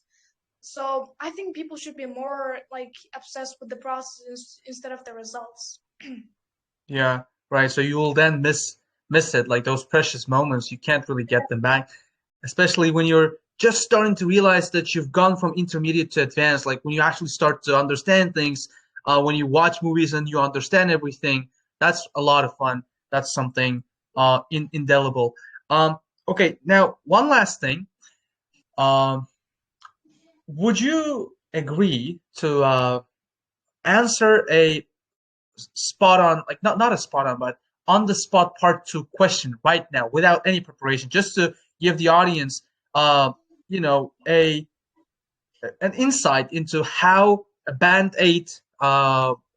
So I think people should be more like obsessed with the process instead of the results. Yeah, right. So you will then miss it, like those precious moments. You can't really get them back, especially when you're just starting to realize that you've gone from intermediate to advanced. Like when you actually start to understand things, when you watch movies and you understand everything. That's a lot of fun. That's something indelible. Okay, now one last thing. Um, would you agree to answer a spot on, like not a spot on, but on the spot part 2 question right now without any preparation, just to give the audience, a an insight into how a band 8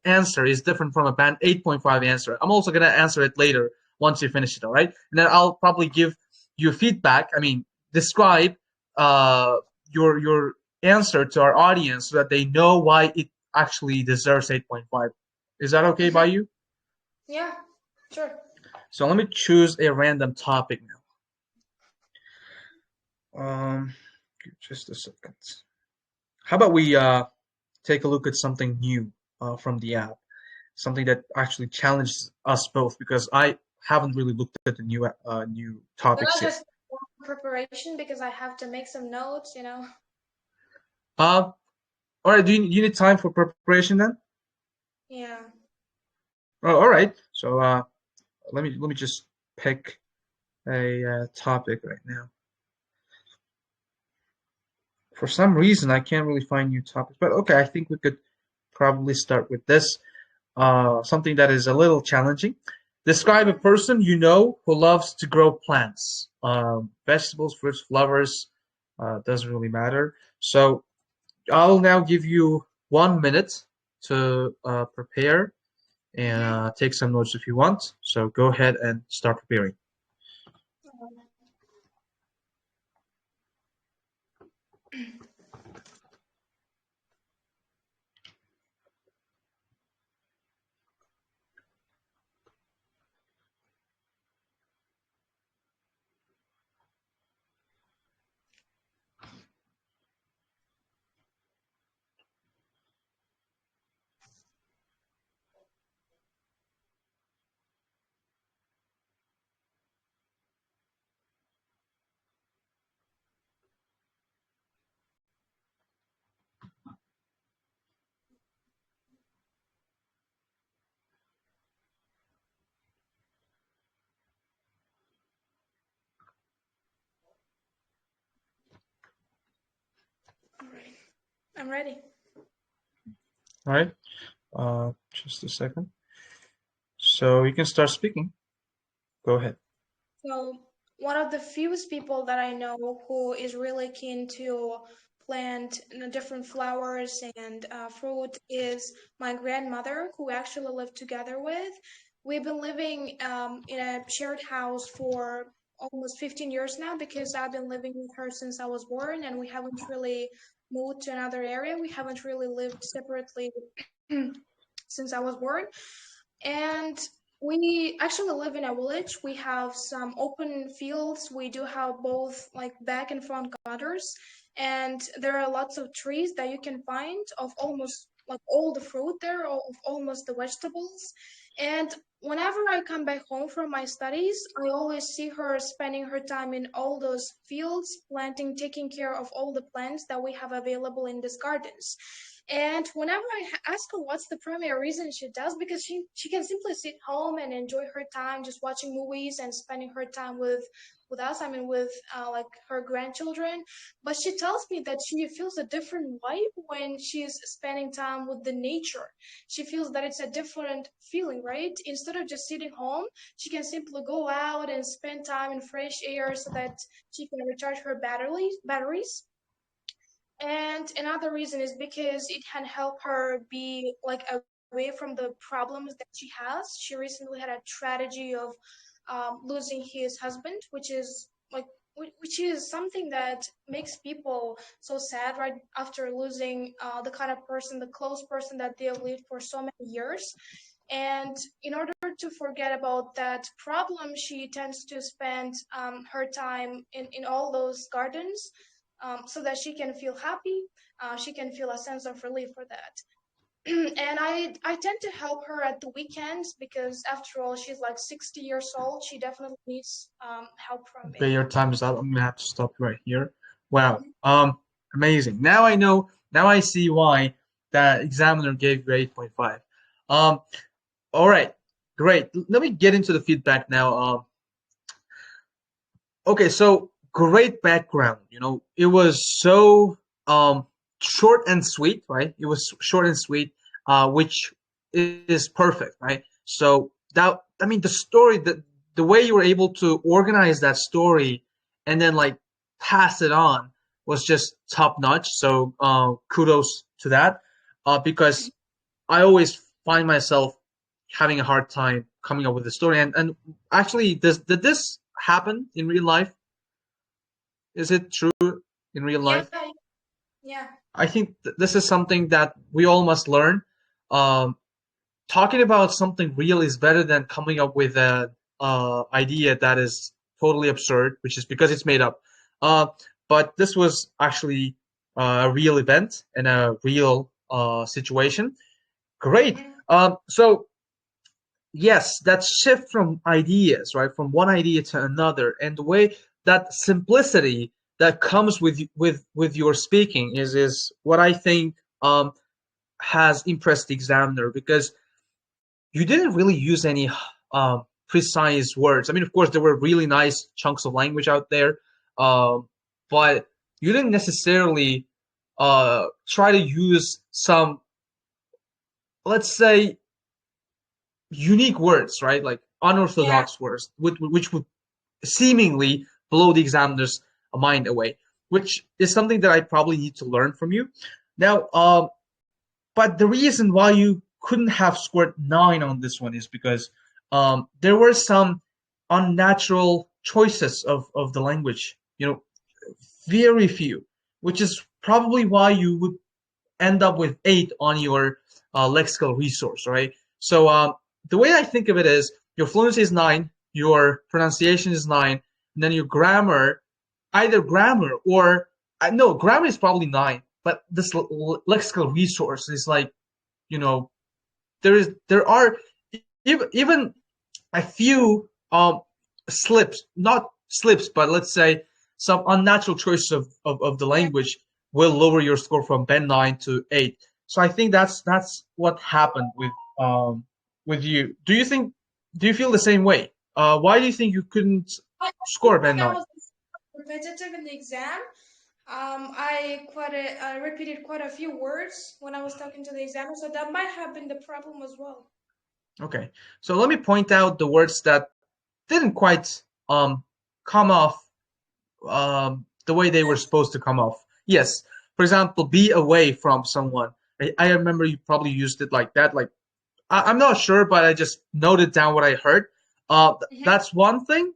answer is different from a band 8.5 answer. I'm also gonna answer it later once you finish it, all right? And then I'll probably give you feedback. I mean, describe uh, your answer to our audience so that they know why it actually deserves 8.5. Is that okay by Mhm. you? Yeah, sure. So let me choose a random topic now. Just a second. How about we take a look at something new from the app, something that actually challenges us both because I haven't really looked at the new Can topics I yet. just preparation because I have to make some notes. Uh, all right. Do you need time for preparation then? Yeah. Oh, all right. So let me just pick a topic right now. For some reason, I can't really find new topics, but okay, I think we could probably start with this. Something that is a little challenging. Describe a person you know who loves to grow plants, vegetables, fruits, flowers. Doesn't really matter. So I'll now give you 1 minute to prepare and Mhm. take some notes if you want. So go ahead and start preparing. I'm ready. All right. Just a second. So you can start speaking. Go ahead. So, one of the fewest people that I know who is really keen to plant different flowers and fruit is my grandmother, who actually lived together with. We've been living in a shared house for almost 15 years now because I've been living with her since I was born, and we haven't really moved to another area. We haven't really lived separately since I was born. And we actually live in a village. We have some open fields. We do have both like back and front gutters. And there are lots of trees that you can find of almost like all the fruit there, or of almost the vegetables. And whenever I come back home from my studies, I always see her spending her time in all those fields, planting, taking care of all the plants that we have available in these gardens. And whenever ask her what's the primary reason she does, because she can simply sit home and enjoy her time just watching movies and spending her time with us. I mean, with like her grandchildren. But she tells me that she feels a different vibe when she's spending time with the nature. She feels that it's a different feeling, right? Instead of just sitting home, she can simply go out and spend time in fresh air so that she can recharge her batteries. And another reason is because it can help her be like away from the problems that she has. She recently had a tragedy of losing his husband, which is like which is something that makes people so sad right after losing the kind of person, the close person that they have lived for so many years. And in order to forget about that problem, she tends to spend her time in all those gardens, so that she can feel happy. She can feel a sense of relief for that. And I tend to help her at the weekends because, after all, she's like 60 years old. She definitely needs help from Okay, me. your time is up. I'm gonna have to stop right here. Wow. Amazing. Now I know. Now I see why that examiner gave you 8.5. Um, all right. Great. Let me get into the feedback now. Okay, so great background. It was so short and sweet, right? It was short and sweet, which is perfect, right? So that I mean the story, the way you were able to organize that story and then like pass it on was just top notch. So kudos to that, because I always find myself having a hard time coming up with a story. And actually, did this happen in real life? Is it true in real Yeah, life? yeah. I think this is something that we all must learn. Um, Talking about something real is better than coming up with an idea that is totally absurd, which is because it's made up. Uh, but this was actually a real event and a real situation. Great. Mhm. So yes, that shift from ideas, right, from one idea to another, and the way that simplicity that comes with your speaking is what I think has impressed the examiner, because you didn't really use any precise words. I mean, of course, there were really nice chunks of language out there, but you didn't necessarily try to use some, let's say, unique words, right? Like Yeah. unorthodox words, which would seemingly blow the examiner's mind away, which is something that I probably need to learn from you. Now, but the reason why you couldn't have scored 9 on this one is because there were some unnatural choices of the language, very few, which is probably why you would end up with 8 on your lexical resource, right? So the way I think of it is your fluency is 9, your pronunciation is 9, and then your grammar, either grammar or no, grammar is probably 9, but this lexical resource is like, you know, there are even a few slips, not slips, but let's say some unnatural choice of the Yeah. language will lower your score from Ben 9 to 8. So I think that's what happened with you. Do you feel the same way? Why do you think you couldn't I score feel Ben like I 9? was repetitive in the exam. I repeated quite a few words when I was talking to the examiner, so that might have been the problem as well. Okay, so let me point out the words that didn't quite come off the way they were supposed to come off. Yes, for example, be away from someone. I remember you probably used it like that. Like I'm not sure, but I just noted down what I heard. That's one thing,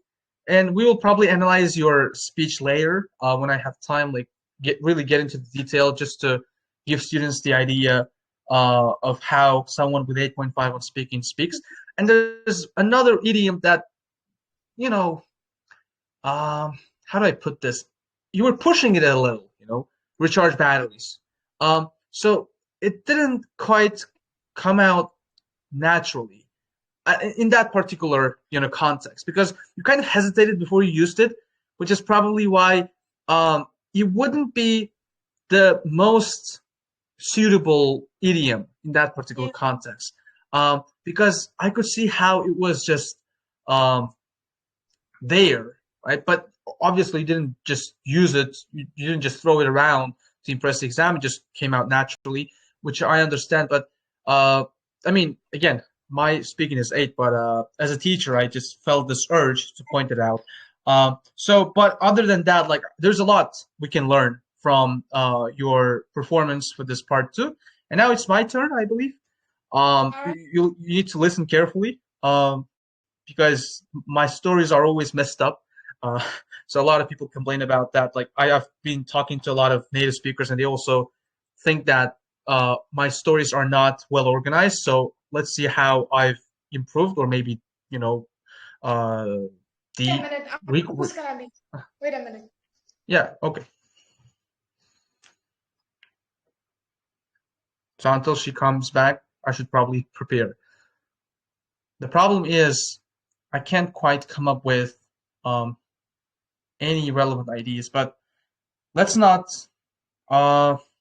and we will probably analyze your speech later when I have time. Like get into the detail just to give students the idea of how someone with 8.5 on speaking speaks. And there's another idiom that you know how do I put this? You were pushing it a little, recharge batteries. So it didn't quite come out naturally in that particular, context because you kind of hesitated before you used it, which is probably why it wouldn't be the most suitable idiom in that particular Yeah. context. Because I could see how it was just um, there, right? But obviously, you didn't just use it. You didn't just throw it around to impress the exam. It just came out naturally, which I understand. But I mean, again, my speaking is 8, but as a teacher, I just felt this urge to point it out. But other than that, like, there's a lot we can learn from your performance for this part 2. And now it's my turn, I believe. All right. You need to listen carefully. Because my stories are always messed up. Uh, so a lot of people complain about that. Like I have been talking to a lot of native speakers, and they also think that my stories are not well organized. So let's see how I've improved, or maybe you know, uh, Wait a the minute. re- I'm just gonna be. Wait a minute. yeah, okay. So until she comes back, I should probably prepare. The problem is I can't quite come up with um, any relevant ideas, but let's not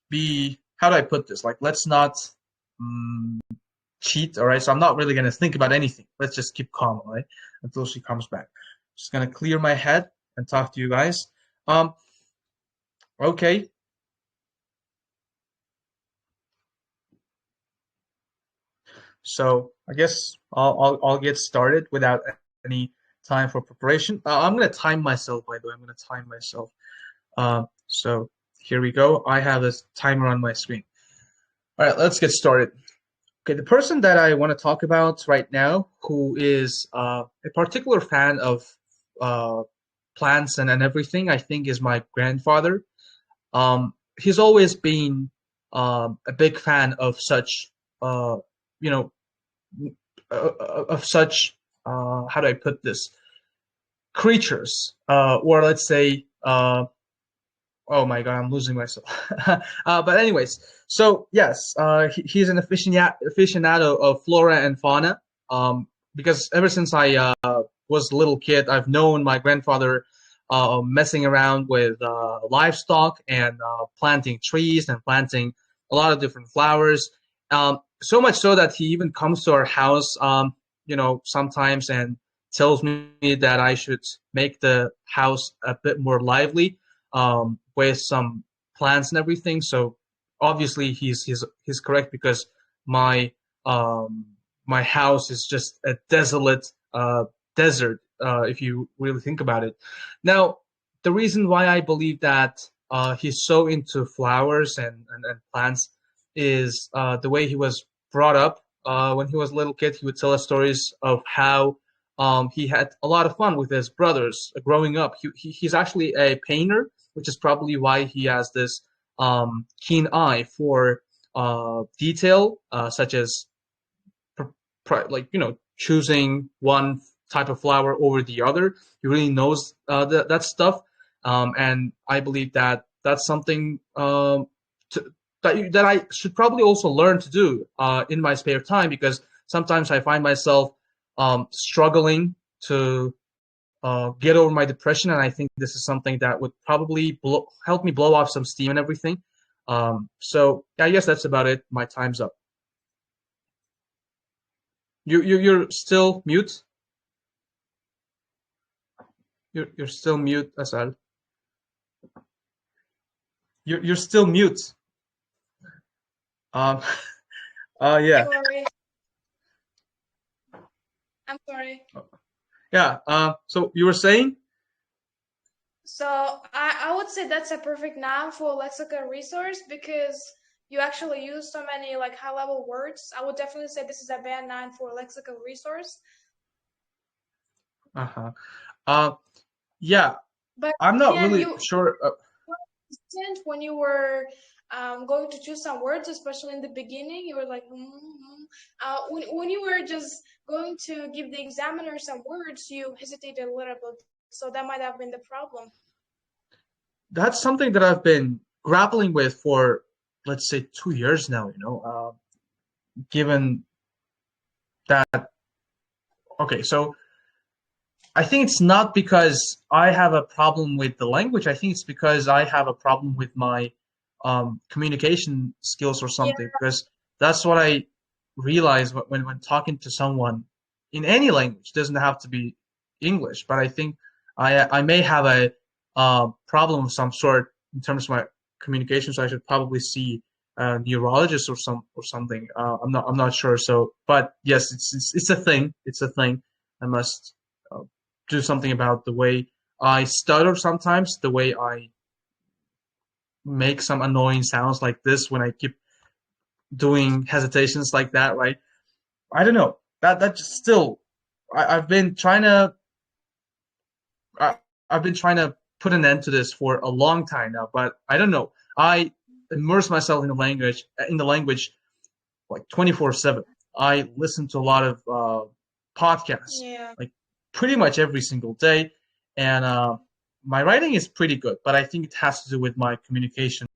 be how do I put this? Like, let's not um, cheat, all right? So I'm not really gonna think about anything. Let's just keep calm, all right, until she comes back. Just gonna clear my head and talk to you guys. Um, okay. So I guess I'll get started without any time for preparation. I'm gonna time myself, by the way. I'm gonna time myself. So here we go. I have this timer on my screen. All right, let's get started. Okay, the person that I want to talk about right now, who is a particular fan of uh, plants and everything, I think is my grandfather. He's always been a big fan of such, you know, of such, how do I put this, creatures, or let's say oh my God, I'm losing myself. But anyways, so yes, he's an aficionado of flora and fauna. Because ever since I was a little kid, I've known my grandfather messing around with livestock and planting trees and planting a lot of different flowers. So much so that he even comes to our house, sometimes and tells me that I should make the house a bit more lively with some plants and everything. So obviously he's correct because my um, my house is just a desolate desert if you really think about it. Now, the reason why I believe that he's so into flowers and plants is the way he was brought up. When he was a little kid, he would tell us stories of how he had a lot of fun with his brothers growing up. He's actually a painter, which is probably why he has this keen eye for detail, such as like choosing one type of flower over the other. He really knows that stuff, and I believe that that's something to, that I should probably also learn to do in my spare time because sometimes I find myself struggling to get over my depression, and I think this is something that would probably help me blow off some steam and everything. So I guess that's about it. My time's up. You're still mute. You're still mute, Asal. You're still mute. Um, yeah, Sorry. I'm sorry. yeah. So you were saying? So I would say that's a perfect noun for lexical resource because you actually use so many like high level words. I would definitely say this is a bad noun for lexical resource. Uh-huh. Uh, yeah. But I'm not again, really you sure. were hesitant when you were going to choose some words, especially in the beginning. You were like, when you were just going to give the examiner some words, you hesitated a little bit. So that might have been the problem. That's something that I've been grappling with for, let's say, 2 years now. Given that. Okay, so I think it's not because I have a problem with the language. I think it's because I have a problem with my communication skills or Yeah, something. Because that's what I realize when talking to someone in any language. It doesn't have to be English, but I think I may have a problem of some sort in terms of my communication. So I should probably see a neurologist or something. I'm not sure. So, but yes, it's a thing. It's a thing. I must. Do something about the way I stutter sometimes, the way I make some annoying sounds like this when I keep doing hesitations like that, right? I don't know. That just still I've been trying to I, I've been trying to put an end to this for a long time now, but I don't know. I immerse myself in the language like 24/7. I listen to a lot of podcasts, yeah, like pretty much every single day, and my writing is pretty good, but I think it has to do with my communication,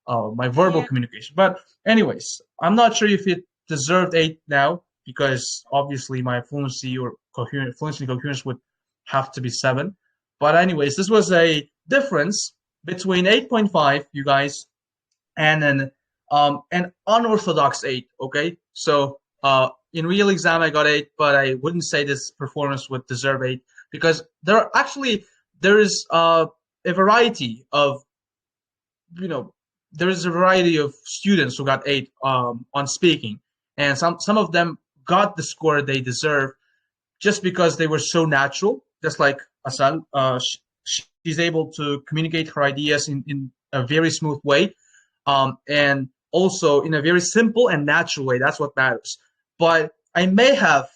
my verbal yeah. communication. But anyways, I'm not sure if it deserved 8 now because obviously my fluency and coherence would have to be 7. But anyways, this was a difference between 8.5, you guys, and an unorthodox 8. Okay, so in real exam I got 8, but I wouldn't say this performance would deserve 8 because there is a variety of you know there is a variety of students who got 8 on speaking, and some of them got the score they deserve just because they were so natural, just like Asal. She's able to communicate her ideas in a very smooth way, and also in a very simple and natural way. That's what matters. But I may have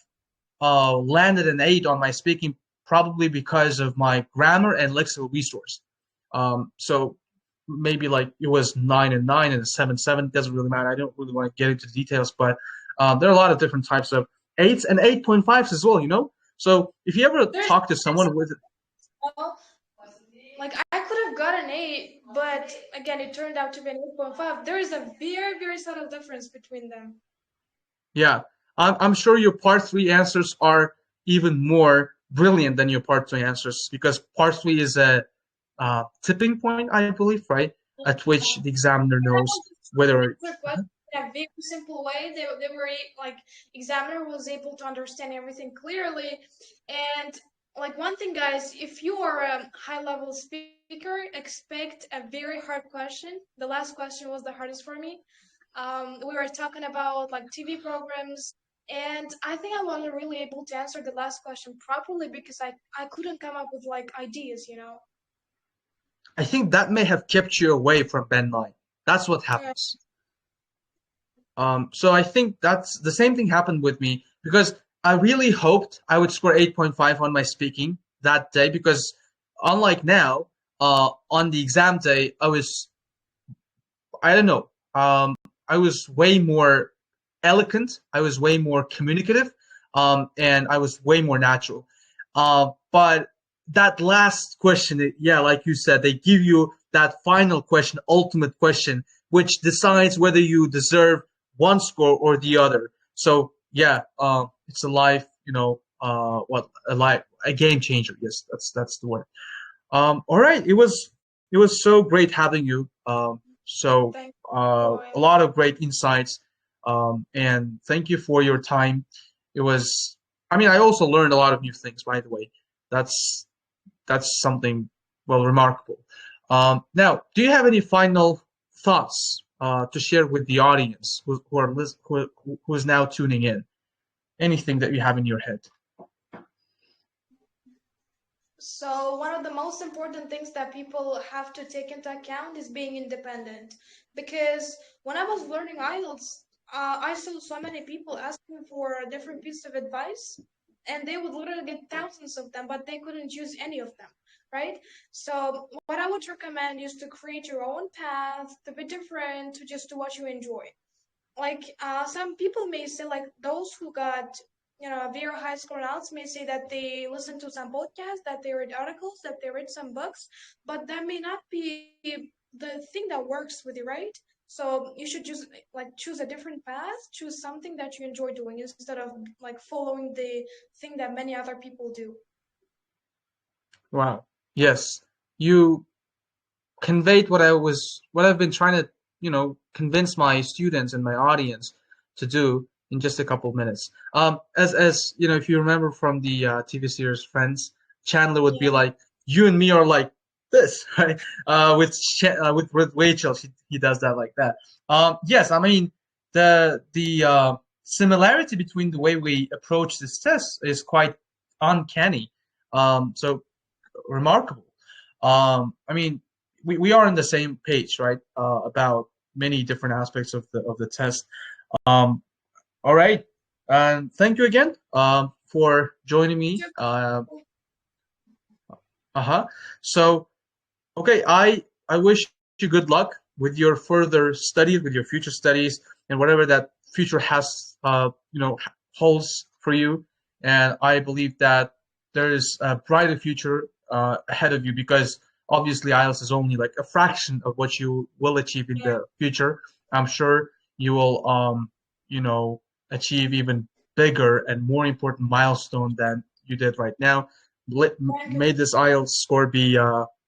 landed an 8 on my speaking probably because of my grammar and lexical resource. So maybe like it was 9 and 9 and 7 7. Doesn't really matter. I don't really want to get into the details, but there are a lot of different types of 8s and 8.5s as well. So if you ever There's talk to someone with well, like I could have got an 8, but again, it turned out to be an 8.5. There is a very, very subtle difference between them. Yeah, I'm sure your part three answers are even more brilliant than your part two answers because part three is a tipping point, I believe, right? At which the examiner And I knows was just trying to whether. answer questions in a very simple way. They were like examiner was able to understand everything clearly. And like one thing, guys, if you are a high level speaker, expect a very hard question. The last question was the hardest for me. We were talking about like TV programs, and I think I wasn't really able to answer the last question properly because I couldn't come up with like ideas. I think that may have kept you away from Band 9. That's what Yeah. happens. So I think that's the same thing happened with me because I really hoped I would score 8.5 on my speaking that day because unlike now, on the exam day, I don't know, I was way more eloquent, I was way more communicative, and I was way more natural. But that last question, yeah, like you said, they give you that final question, ultimate question, which decides whether you deserve one score or the other. So yeah, it's a life, a game changer. Yes, that's the word. All right, it was so great having you. So Thank you. a lot of great insights, and thank you for your time. It was, I mean, I also learned a lot of new things. By the way, that's that's something well remarkable. Now, do you have any final thoughts to share with the audience who is now tuning in? Anything that you have in your head? So one of the most important things that people have to take into account is being independent. Because when I was learning IELTS, I saw so many people asking for a different piece of advice, and they would literally get thousands of them, but they couldn't choose any of them, right? So what I would recommend is to create your own path, to be different, to just do what you enjoy. Like some people may say, like those who got very high score outs may say that they listen to some podcasts, that they read articles, that they read some books, but that may not be the thing that works with you, right? So you should just like choose a different path, choose something that you enjoy doing instead of like following the thing that many other people do. Wow. Yes, you conveyed what I've been trying to, convince my students and my audience to do in just a couple of minutes. As you know, if you remember from the TV series Friends, Chandler would be Yeah. like, "You and me are like this," right? With Rachel, he does that like that. Yes, I mean the similarity between the way we approach this test is quite uncanny. So remarkable. I mean, we are on the same page, right? About many different aspects of the test. Um, all right, and thank you again for joining me. Uh-huh. So, okay, I wish you good luck with your further studies, with your future studies, and whatever that future has, holds for you. And I believe that there is a brighter future ahead of you because obviously IELTS is only like a fraction of what you will achieve in Yeah. the future. I'm sure you will, achieve even bigger and more important milestone than you did right now. Thank you. May this IELTS score be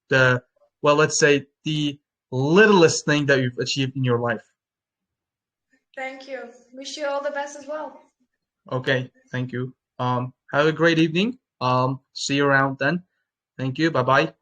the, well, let's say the littlest thing that you've achieved in your life. Thank you. Wish you all the best as well. Okay, thank you. Have a great evening. See you around then. Thank you. Bye bye.